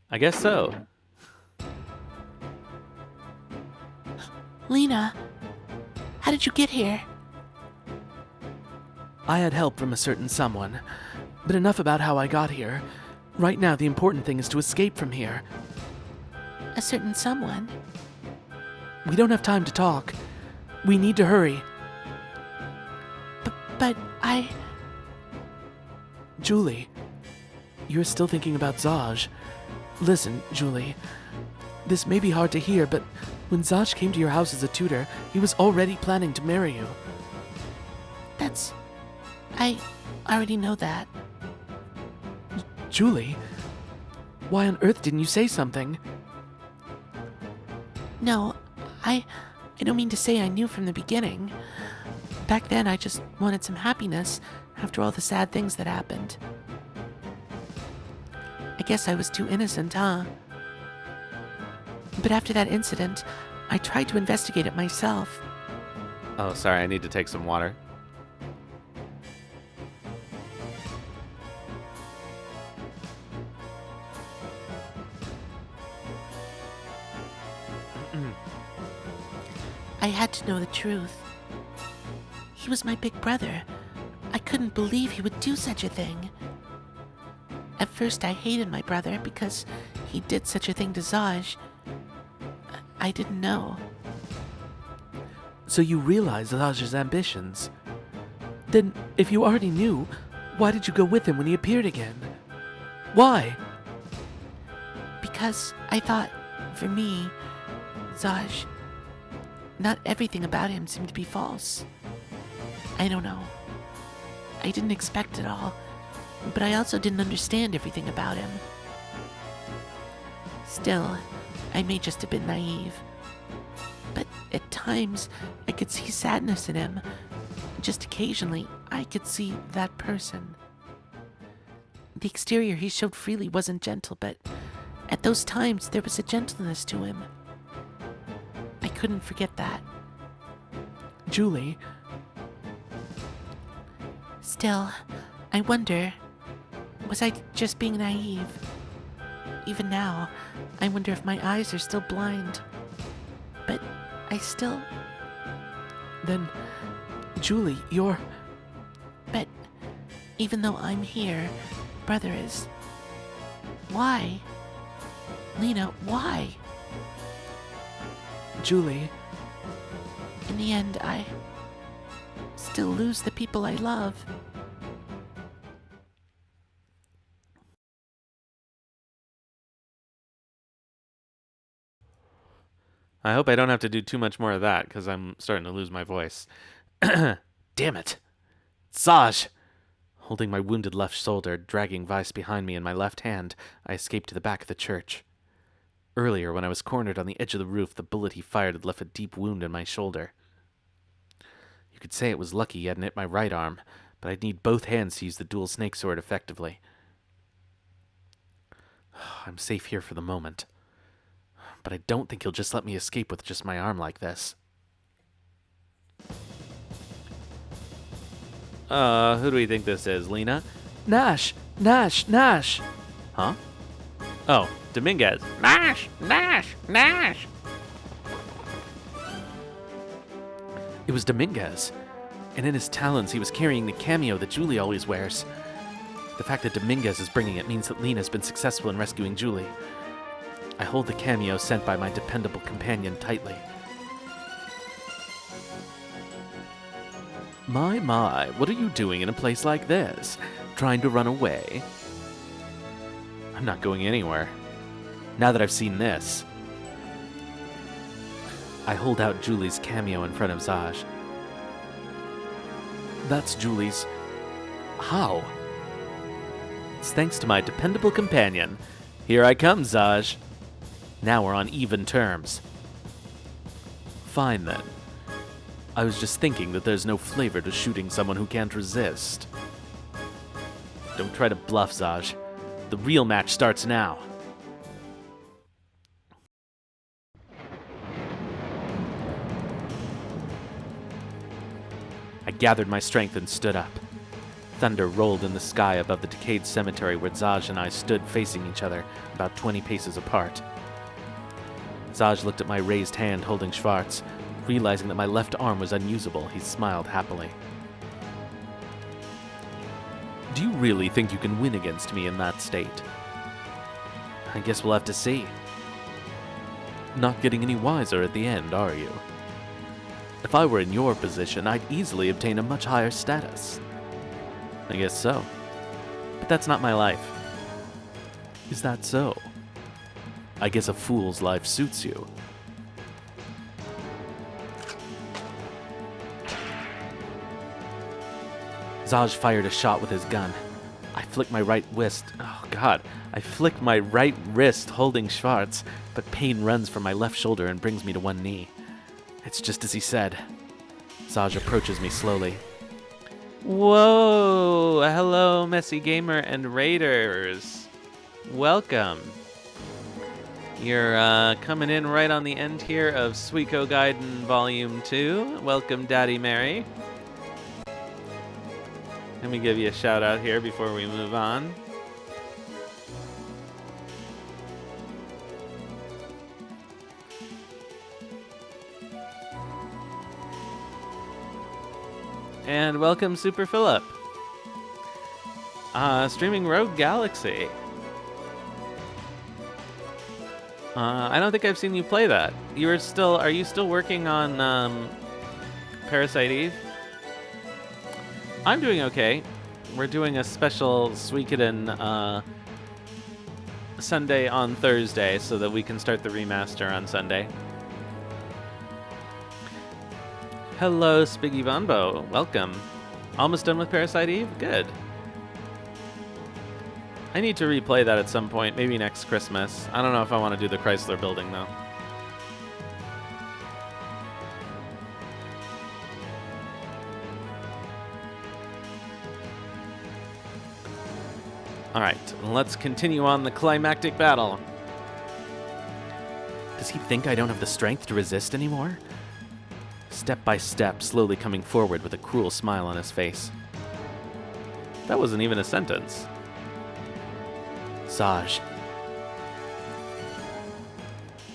I guess so. Lena, how did you get here? I had help from a certain someone, but enough about how I got here. Right now, the important thing is to escape from here. A certain someone? We don't have time to talk. We need to hurry. But I... Julie, you're still thinking about Zaj. Listen, Julie, this may be hard to hear, but when Zaj came to your house as a tutor, he was already planning to marry you. I already know that. Julie, why on earth didn't you say something? No, I don't mean to say I knew from the beginning. Back then, I just wanted some happiness after all the sad things that happened. I guess I was too innocent, huh? But after that incident, I tried to investigate it myself. Oh, sorry, I need to take some water. I had to know the truth. He was my big brother. I couldn't believe he would do such a thing. At first, I hated my brother because he did such a thing to Zaj. I didn't know. So you realized Zaj's ambitions. Then, if you already knew, why did you go with him when he appeared again? Why? Because I thought, for me, Zaj, not everything about him seemed to be false. I don't know. I didn't expect it all, but I also didn't understand everything about him. Still, I may just have been naive. But at times, I could see sadness in him. Just occasionally, I could see that person. The exterior he showed freely wasn't gentle, but At those times, there was a gentleness to him. I couldn't forget that. Julie, Still, I wonder, was I just being naive? Even now, I wonder if my eyes are still blind. But I still... then, Julie, you're... But even though I'm here, brother is... Why? Lena, why? Julie, In the end, I still lose the people I love. I hope I don't have to do too much more of that, because I'm starting to lose my voice. Damn it. Saj! Holding my wounded left shoulder, dragging Weiss behind me in my left hand, I escaped to the back of the church. Earlier, when I was cornered on the edge of the roof, the bullet he fired had left a deep wound in my shoulder. You could say it was lucky he hadn't hit my right arm, but I'd need both hands to use the dual snake sword effectively. I'm safe here for the moment. But I don't think he'll just let me escape with just my arm like this. Who do we think this is, Lena? Nash! Nash! Nash! Huh? Oh, Dominguez. Nash! Nash! Nash! It was Dominguez. And in his talons, he was carrying the cameo that Julie always wears. The fact that Dominguez is bringing it means that Lena's been successful in rescuing Julie. I hold the cameo sent by my dependable companion tightly. My, what are you doing in a place like this? Trying to run away? I'm not going anywhere. Now that I've seen this. I hold out Julie's cameo in front of Zaj. That's Julie's. How? It's thanks to my dependable companion. Here I come, Zaj. Now we're on even terms. Fine then. I was just thinking that there's no flavor to shooting someone who can't resist. Don't try to bluff, Zaj. The real match starts now. I gathered my strength and stood up. Thunder rolled in the sky above the decayed cemetery where Zaj and I stood facing each other, about 20 paces apart. Zaj looked at my raised hand holding Schwartz. Realizing that my left arm was unusable, he smiled happily. Do you really think you can win against me in that state? I guess we'll have to see. Not getting any wiser at the end, are you? If I were in your position, I'd easily obtain a much higher status. I guess so. But that's not my life. Is that so? I guess a fool's life suits you. Zaj fired a shot with his gun. I flicked my right wrist. Oh, God. I flicked my right wrist holding Schwartz, but pain runs from my left shoulder and brings me to one knee. It's just as he said. Zaj approaches me slowly. Whoa! Hello, Messy Gamer and Raiders. Welcome. You're coming in right on the end here of Suikogaiden Volume 2. Welcome, Daddy Mary. Let me give you a shout out here before we move on. And welcome, Super Philip. Streaming Rogue Galaxy. I don't think I've seen you play that. Are you still working on Parasite Eve? I'm doing okay. We're doing a special Suikoden Sunday on Thursday so that we can start the remaster on Sunday. Hello, Spiggy Bonbo. Welcome. Almost done with Parasite Eve? Good. I need to replay that at some point, maybe next Christmas. I don't know if I want to do the Chrysler Building, though. Alright, let's continue on the climactic battle. Does he think I don't have the strength to resist anymore? Step by step, slowly coming forward with a cruel smile on his face. That wasn't even a sentence. Saj.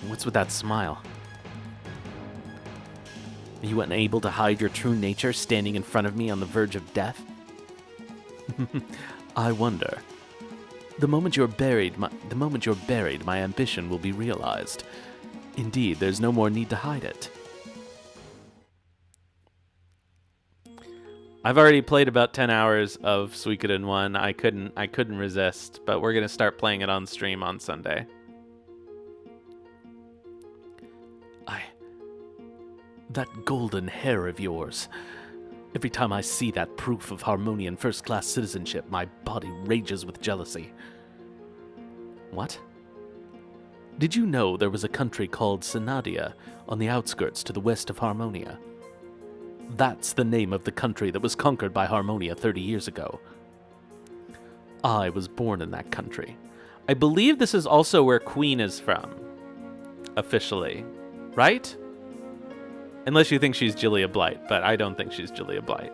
What's with that smile? Are you unable to hide your true nature standing in front of me on the verge of death? I wonder. The moment you're buried, my ambition will be realized. Indeed, there's no more need to hide it. I've already played about 10 hours of Suikoden 1. I couldn't resist, but we're going to start playing it on stream on Sunday. That golden hair of yours. Every time I see that proof of Harmonian first-class citizenship, my body rages with jealousy. What? Did you know there was a country called Sanadia on the outskirts to the west of Harmonia? That's the name of the country that was conquered by Harmonia 30 years ago. I was born in that country. I believe this is also where Queen is from. Officially. Right? Unless you think she's Julia Blight, but I don't think she's Julia Blight.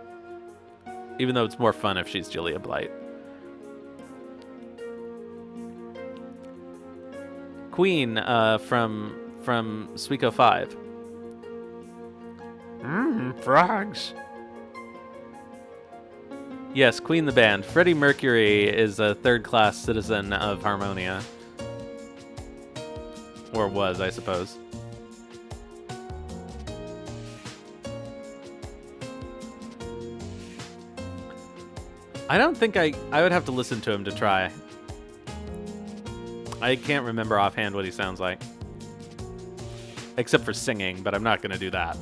Even though it's more fun if she's Julia Blight. Queen from Suiko 5. Frogs. Yes, Queen the band. Freddie Mercury is a third-class citizen of Harmonia. Or was, I suppose. I don't think I would have to listen to him to try. I can't remember offhand what he sounds like. Except for singing, but I'm not going to do that.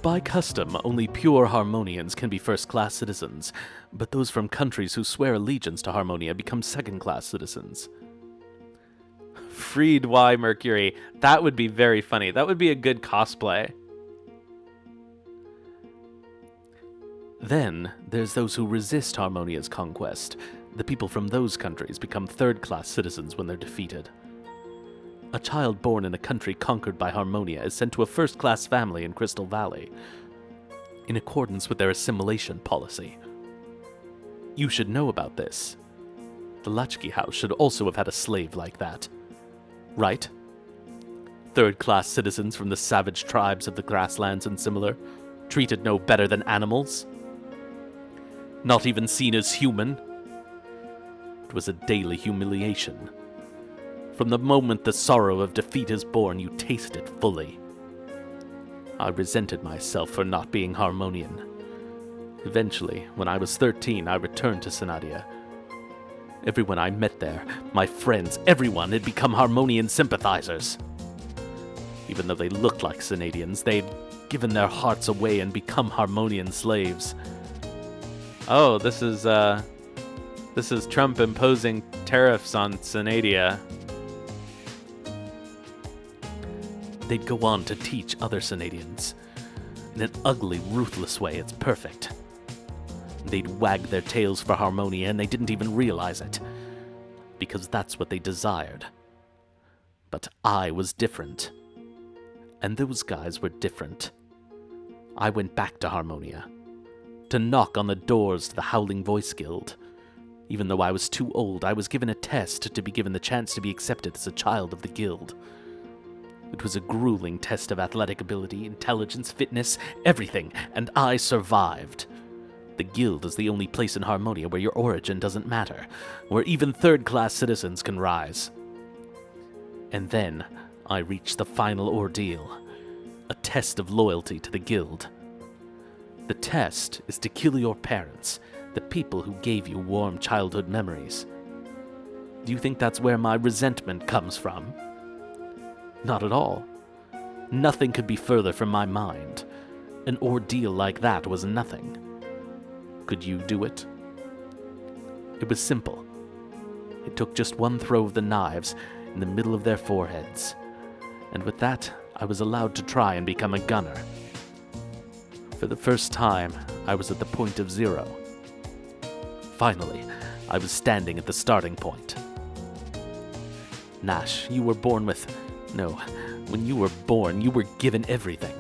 By custom, only pure Harmonians can be first-class citizens, but those from countries who swear allegiance to Harmonia become second-class citizens. Freed Y. Mercury. That would be very funny. That would be a good cosplay. Then, there's those who resist Harmonia's conquest. The people from those countries become third-class citizens when they're defeated. A child born in a country conquered by Harmonia is sent to a first-class family in Crystal Valley, in accordance with their assimilation policy. You should know about this. The Latchkey House should also have had a slave like that. Right? Third-class citizens from the savage tribes of the grasslands and similar, treated no better than animals. Not even seen as human. It was a daily humiliation. From the moment the sorrow of defeat is born, you taste it fully. I resented myself for not being Harmonian. Eventually, when I was 13, I returned to Sanadia. Everyone I met there, my friends, everyone had become Harmonian sympathizers. Even though they looked like Sanadians, they'd given their hearts away and become Harmonian slaves. Oh, this is Trump imposing tariffs on Sanadia. They'd go on to teach other Sanadians. In an ugly, ruthless way, it's perfect. They'd wag their tails for Harmonia, and they didn't even realize it. Because that's what they desired. But I was different. And those guys were different. I went back to Harmonia. To knock on the doors to the Howling Voice Guild. Even though I was too old, I was given a test to be given the chance to be accepted as a child of the guild. It was a grueling test of athletic ability, intelligence, fitness, everything, and I survived. The guild is the only place in Harmonia where your origin doesn't matter, where even third-class citizens can rise. And then I reached the final ordeal, a test of loyalty to the guild. The test is to kill your parents, the people who gave you warm childhood memories. Do you think that's where my resentment comes from? Not at all. Nothing could be further from my mind. An ordeal like that was nothing. Could you do it? It was simple. It took just one throw of the knives in the middle of their foreheads. And with that, I was allowed to try and become a gunner. For the first time, I was at the point of zero. Finally, I was standing at the starting point. Nash, you were born with... No, when you were born, you were given everything.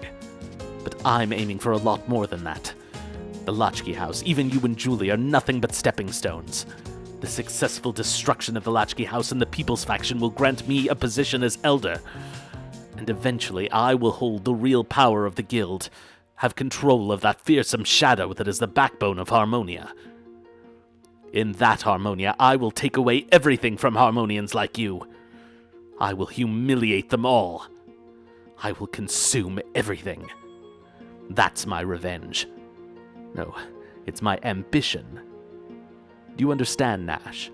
But I'm aiming for a lot more than that. The Latchkey House, even you and Julie, are nothing but stepping stones. The successful destruction of the Latchkey House and the People's Faction will grant me a position as Elder. And eventually I will hold the real power of the Guild, have control of that fearsome shadow that is the backbone of Harmonia. In that Harmonia, I will take away everything from Harmonians like you. I will humiliate them all. I will consume everything. That's my revenge. No, it's my ambition. Do you understand, Nash?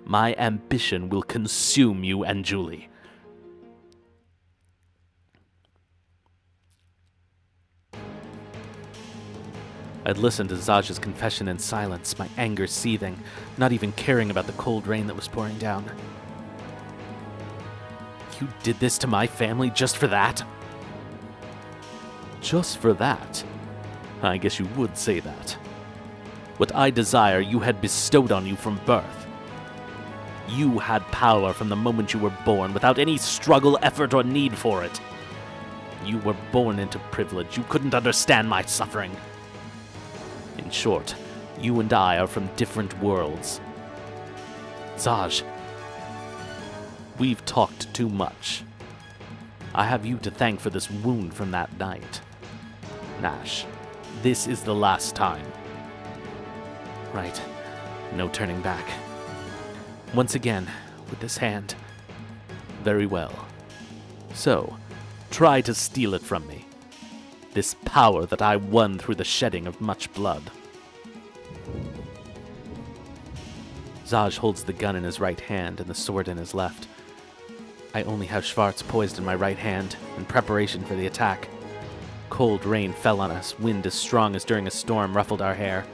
My ambition will consume you and Julie. I'd listened to Zaj's confession in silence, my anger seething, not even caring about the cold rain that was pouring down. You did this to my family just for that? Just for that? I guess you would say that. What I desire you had bestowed on you from birth. You had power from the moment you were born, without any struggle, effort, or need for it. You were born into privilege. You couldn't understand my suffering. In short, you and I are from different worlds. Zaj, we've talked too much. I have you to thank for this wound from that night. Nash, this is the last time. Right, no turning back. Once again, with this hand. Very well. So, try to steal it from me. This power that I won through the shedding of much blood. Zaj holds the gun in his right hand and the sword in his left. I only have Schwartz poised in my right hand, in preparation for the attack. Cold rain fell on us, wind as strong as during a storm ruffled our hair.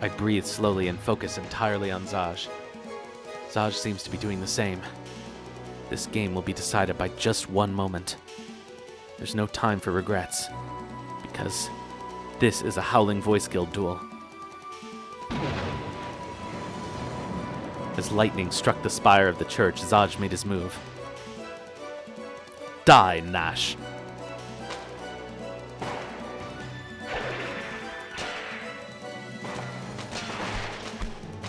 I breathe slowly and focus entirely on Zaj. Zaj seems to be doing the same. This game will be decided by just one moment. There's no time for regrets, because this is a Howling Voice Guild duel. As lightning struck the spire of the church, Zaj made his move. Die, Nash!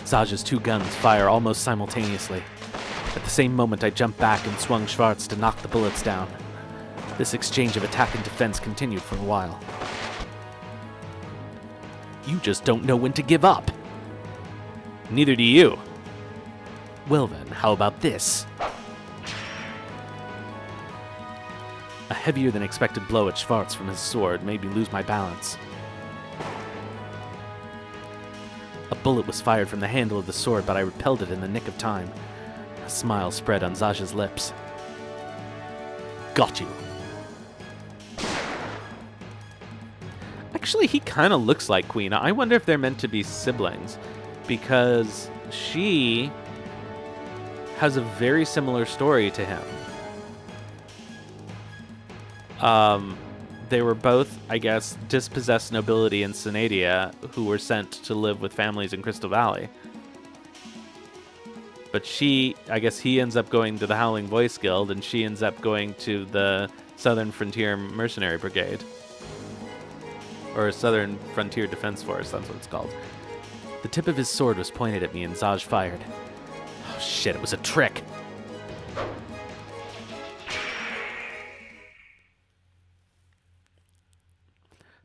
Zaj's two guns fire almost simultaneously. At the same moment, I jumped back and swung Schwartz to knock the bullets down. This exchange of attack and defense continued for a while. You just don't know when to give up. Neither do you. Well then, how about this? A heavier than expected blow at Schwartz from his sword made me lose my balance. A bullet was fired from the handle of the sword, but I repelled it in the nick of time. A smile spread on Zaj's lips. Got you. Actually, he kind of looks like Queen. I wonder if they're meant to be siblings, because she has a very similar story to him. They were both, I guess, dispossessed nobility in Synadia who were sent to live with families in Crystal Valley. But I guess he ends up going to the Howling Voice Guild, and she ends up going to the Southern Frontier Mercenary Brigade. Or Southern Frontier Defense Force, that's what it's called. The tip of his sword was pointed at me, and Zaj fired. Oh shit, it was a trick!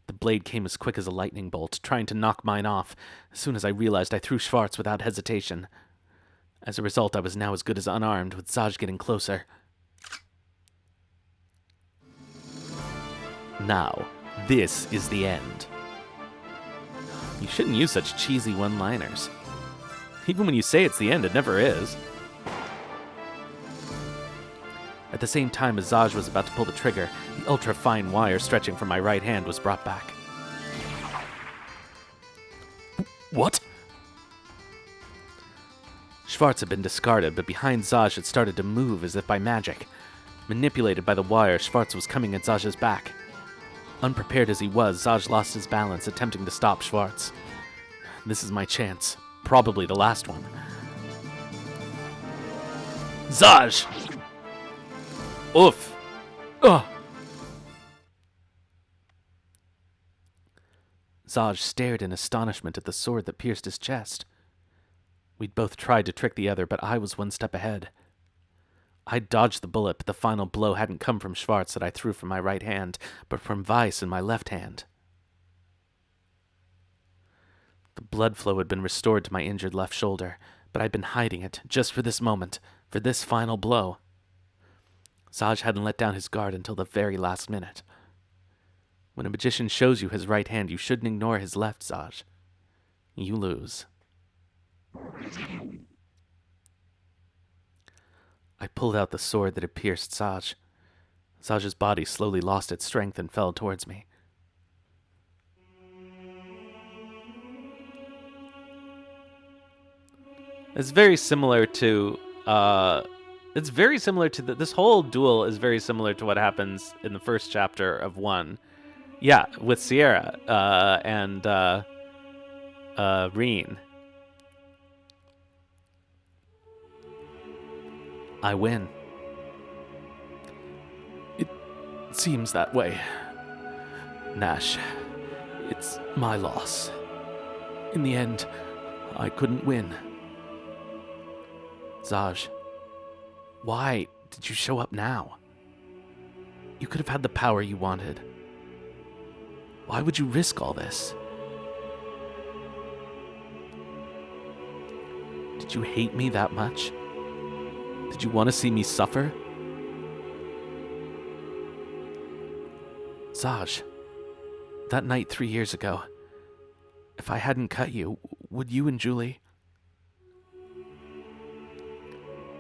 The blade came as quick as a lightning bolt, trying to knock mine off. As soon as I realized, I threw Schwartz without hesitation. As a result, I was now as good as unarmed, with Zaj getting closer. Now, this is the end. You shouldn't use such cheesy one-liners. Even when you say it's the end, it never is. At the same time as Zaj was about to pull the trigger, the ultra-fine wire stretching from my right hand was brought back. What? Schwartz had been discarded, but behind Zaj it started to move as if by magic. Manipulated by the wire, Schwartz was coming at Zaj's back. Unprepared as he was, Zaj lost his balance, attempting to stop Schwartz. This is my chance. Probably the last one. Zaj! Oof! Ugh! Zaj stared in astonishment at the sword that pierced his chest. We'd both tried to trick the other, but I was one step ahead. I dodged the bullet, but the final blow hadn't come from Schwartz that I threw from my right hand, but from Weiss in my left hand. The blood flow had been restored to my injured left shoulder, but I'd been hiding it just for this moment, for this final blow. Zaj hadn't let down his guard until the very last minute. When a magician shows you his right hand, you shouldn't ignore his left, Zaj. You lose. I pulled out the sword that had pierced Zaj. Zaj's body slowly lost its strength and fell towards me. It's very similar to this whole duel is very similar to what happens in the first chapter of 1. Yeah, with Sierra and Reen. I win. It seems that way. Nash, it's my loss. In the end, I couldn't win. Zaj, why did you show up now? You could have had the power you wanted. Why would you risk all this? Did you hate me that much? Did you want to see me suffer? Zaj, that night 3 years ago, if I hadn't cut you, would you and Julie...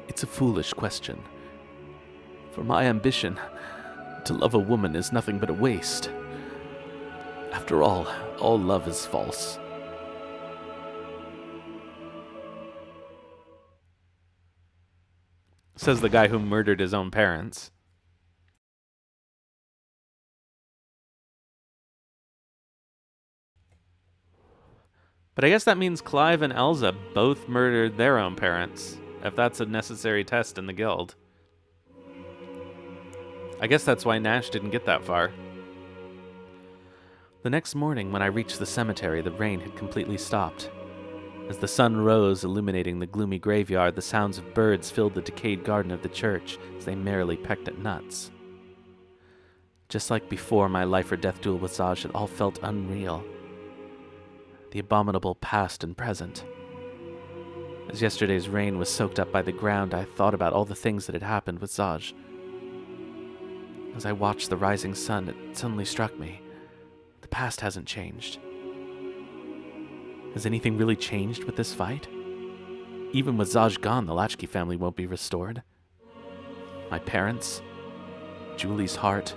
It's a foolish question. For my ambition, to love a woman is nothing but a waste. After all love is false. Says the guy who murdered his own parents. But I guess that means Clive and Elza both murdered their own parents, if that's a necessary test in the guild. I guess that's why Nash didn't get that far. The next morning, when I reached the cemetery, the rain had completely stopped. As the sun rose, illuminating the gloomy graveyard, the sounds of birds filled the decayed garden of the church as they merrily pecked at nuts. Just like before my life or death duel with Zaj, it all felt unreal. The abominable past and present. As yesterday's rain was soaked up by the ground, I thought about all the things that had happened with Zaj. As I watched the rising sun, it suddenly struck me. The past hasn't changed. Has anything really changed with this fight? Even with Zaj gone, the Latchkey family won't be restored. My parents, Julie's heart.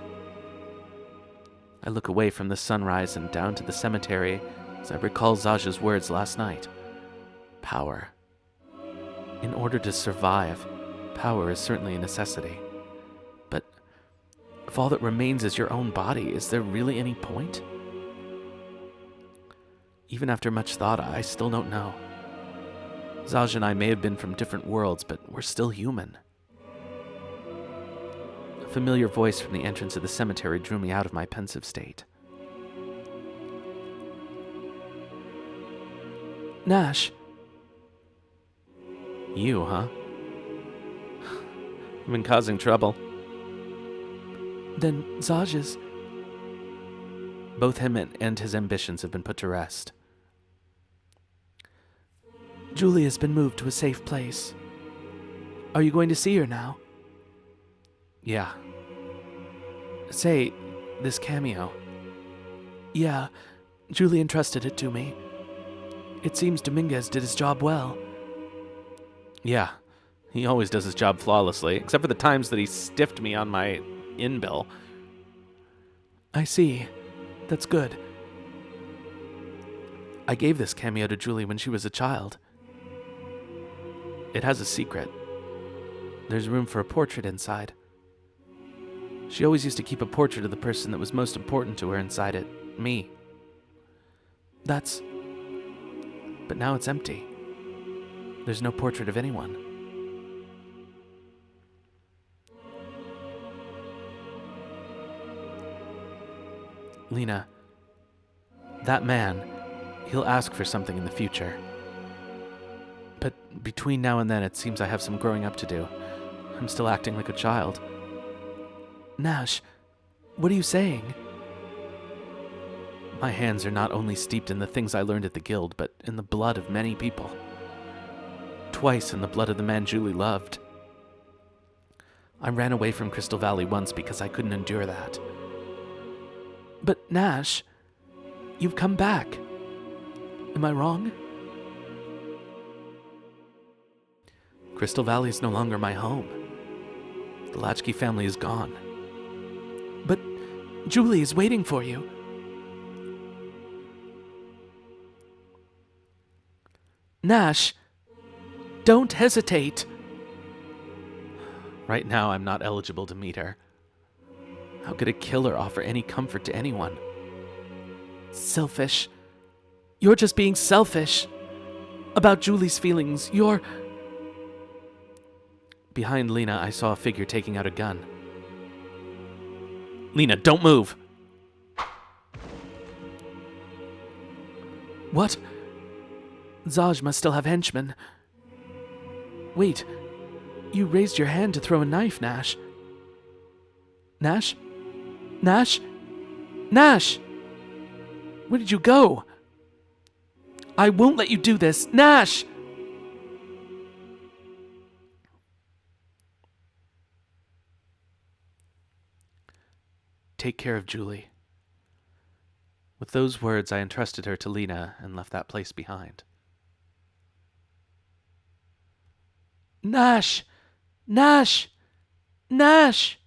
I look away from the sunrise and down to the cemetery as I recall Zaj's words last night. Power. In order to survive, power is certainly a necessity. But if all that remains is your own body, is there really any point? Even after much thought, I still don't know. Zaj and I may have been from different worlds, but we're still human. A familiar voice from the entrance of the cemetery drew me out of my pensive state. Nash. You, huh? You've been causing trouble. Then Zaj's... Both him and his ambitions have been put to rest. Julie has been moved to a safe place. Are you going to see her now? Yeah. Say, this cameo. Yeah, Julie entrusted it to me. It seems Dominguez did his job well. Yeah, he always does his job flawlessly, except for the times that he stiffed me on my in-bill. I see. That's good. I gave this cameo to Julie when she was a child. It has a secret. There's room for a portrait inside. She always used to keep a portrait of the person that was most important to her inside it, me. But now it's empty. There's no portrait of anyone. Lena, that man, he'll ask for something in the future. But between now and then, it seems I have some growing up to do. I'm still acting like a child. Nash, what are you saying? My hands are not only steeped in the things I learned at the guild, but in the blood of many people. Twice in the blood of the man Julie loved. I ran away from Crystal Valley once because I couldn't endure that. But Nash, you've come back. Am I wrong? Crystal Valley is no longer my home. The Latchkey family is gone. But Julie is waiting for you. Nash, don't hesitate. Right now, I'm not eligible to meet her. How could a killer offer any comfort to anyone? Selfish. You're just being selfish. About Julie's feelings, you're... Behind Lena, I saw a figure taking out a gun. Lena, don't move! What? Zaj must still have henchmen. Wait, you raised your hand to throw a knife, Nash. Nash? Nash? Nash! Where did you go? I won't let you do this, Nash! Take care of Julie. With those words, I entrusted her to Lena and left that place behind. Nash! Nash! Nash!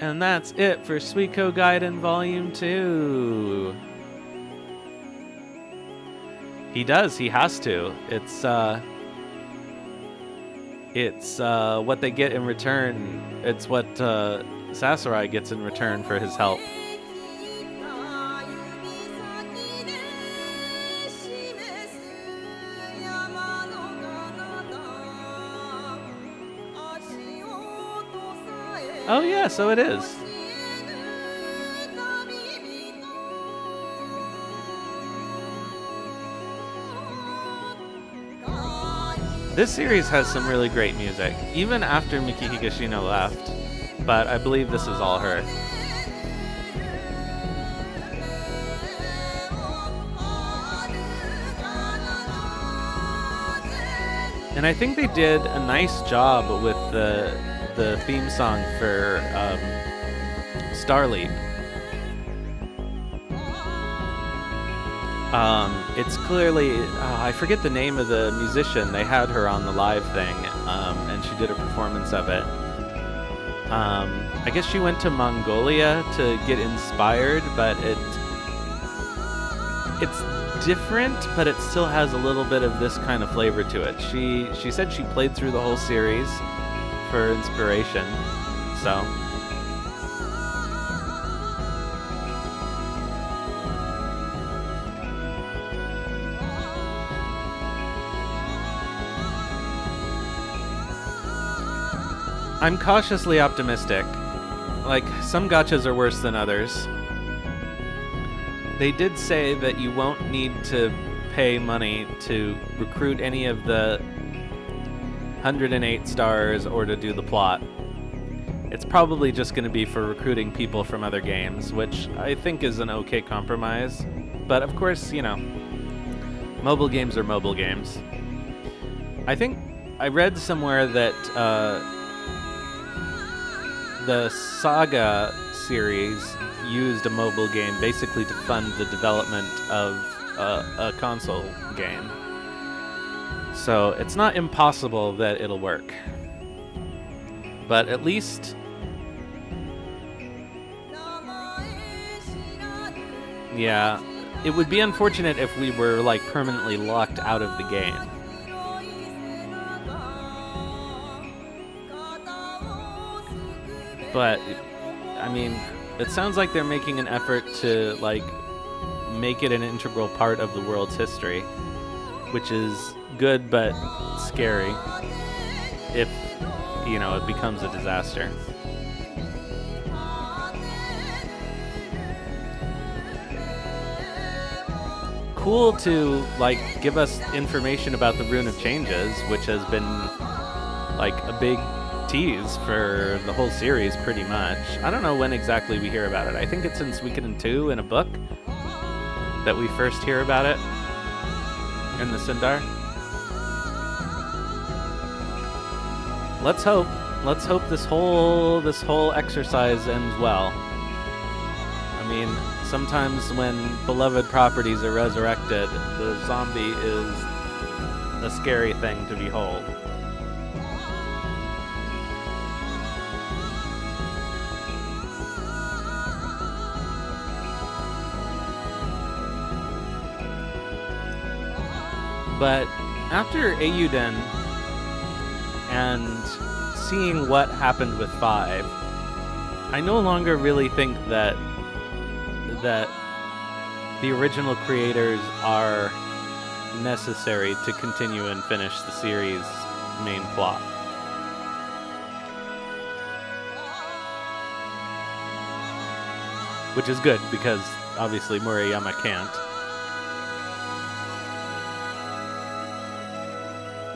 And that's it for Suikogaiden Volume 2. He does, he has to. It's what they get in return. It's what Sasarai gets in return for his help. Oh yeah, so it is. This series has some really great music, even after Miki Higashino left, but I believe this is all her. And I think they did a nice job with the theme song for Starleap. It's clearly, I forget the name of the musician. They had her on the live thing, and she did a performance of it. I guess she went to Mongolia to get inspired, but it's different, but it still has a little bit of this kind of flavor to it. She said she played through the whole series for inspiration, so... I'm cautiously optimistic. Like, some gachas are worse than others. They did say that you won't need to pay money to recruit any of the 108 stars or to do the plot. It's probably just going to be for recruiting people from other games, which I think is an okay compromise. But of course, you know, mobile games are mobile games. I think I read somewhere that the Saga series used a mobile game basically to fund the development of a console game. So it's not impossible that it'll work. But at least... yeah, it would be unfortunate if we were, like, permanently locked out of the game. But, I mean, it sounds like they're making an effort to, like, make it an integral part of the world's history, which is good but scary. it becomes a disaster. Cool to give us information about the Rune of Changes, which has been a big tease for the whole series pretty much. I don't know when exactly we hear about it. I think it's in Suikoden 2 in a book that we first hear about it in the Sindar. Let's hope this whole exercise ends well. I mean, sometimes when beloved properties are resurrected, the zombie is a scary thing to behold. But after Eiyuden and seeing what happened with 5, I no longer really think that the original creators are necessary to continue and finish the series' main plot. Which is good, because obviously Murayama can't.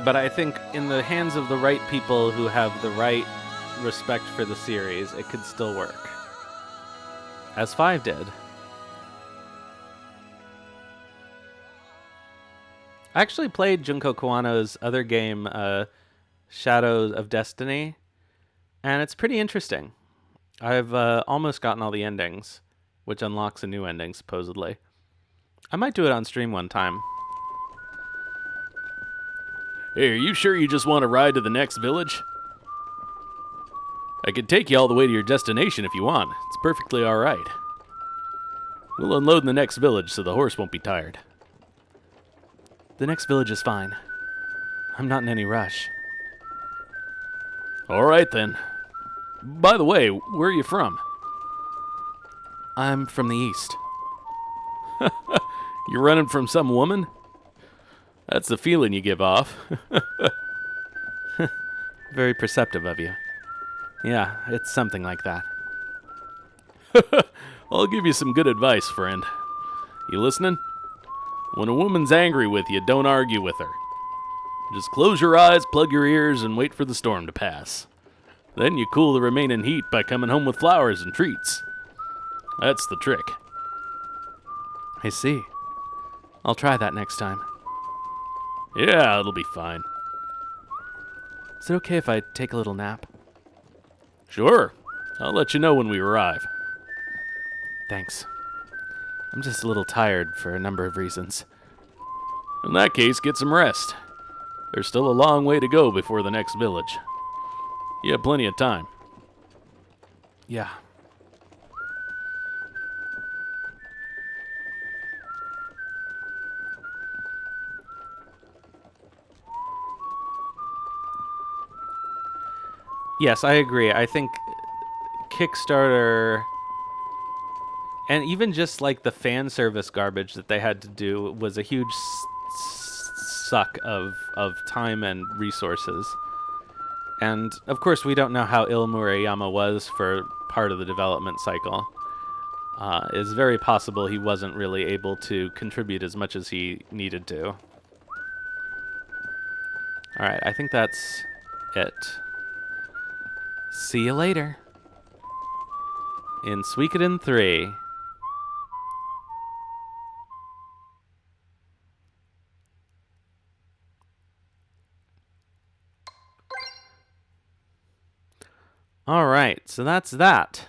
But I think in the hands of the right people who have the right respect for the series, it could still work. As 5 did. I actually played Junko Kawano's other game, Shadows of Destiny, and it's pretty interesting. I've almost gotten all the endings, which unlocks a new ending, supposedly. I might do it on stream one time. Hey, are you sure you just want to ride to the next village? I could take you all the way to your destination if you want. It's perfectly all right. We'll unload in the next village so the horse won't be tired. The next village is fine. I'm not in any rush. All right, then. By the way, where are you from? I'm from the east. You're running from some woman? That's the feeling you give off. Very perceptive of you. Yeah, it's something like that. I'll give you some good advice, friend. You listening? When a woman's angry with you, don't argue with her. Just close your eyes, plug your ears, and wait for the storm to pass. Then you cool the remaining heat by coming home with flowers and treats. That's the trick. I see. I'll try that next time. Yeah, it'll be fine. Is it okay if I take a little nap? Sure. I'll let you know when we arrive. Thanks. I'm just a little tired for a number of reasons. In that case, get some rest. There's still a long way to go before the next village. You have plenty of time. Yeah. Yes, I agree. I think Kickstarter and even just the fan service garbage that they had to do was a huge suck of time and resources. And of course, we don't know how ill Murayama was for part of the development cycle. It's very possible he wasn't really able to contribute as much as he needed to. All right, I think that's it. See you later. In Suikoden 3. All right, so that's that.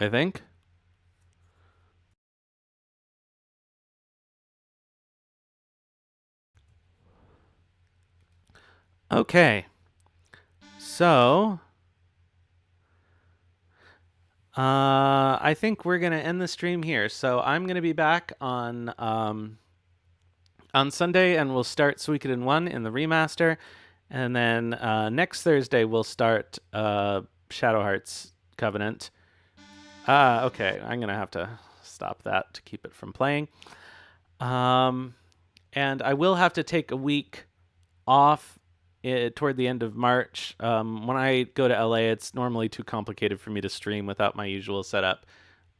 I think. Okay. So, I think we're gonna end the stream here. So I'm gonna be back on Sunday, and we'll start Suikoden 1 in the remaster, and then next Thursday we'll start Shadow Hearts Covenant. Okay, I'm gonna have to stop that to keep it from playing. And I will have to take a week off toward the end of March. When I go to LA, it's normally too complicated for me to stream without my usual setup.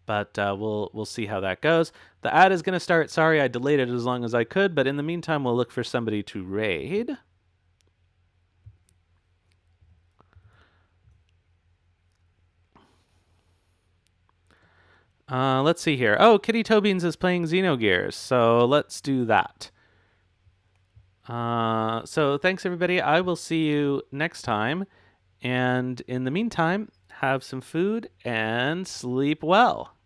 But we'll see how that goes. The ad is going to start. Sorry, I delayed it as long as I could, but in the meantime, we'll look for somebody to raid. Let's see here. Oh, Kitty Tobeans is playing Xenogears, so let's do that. So thanks, everybody. I will see you next time. And in the meantime, have some food and sleep well.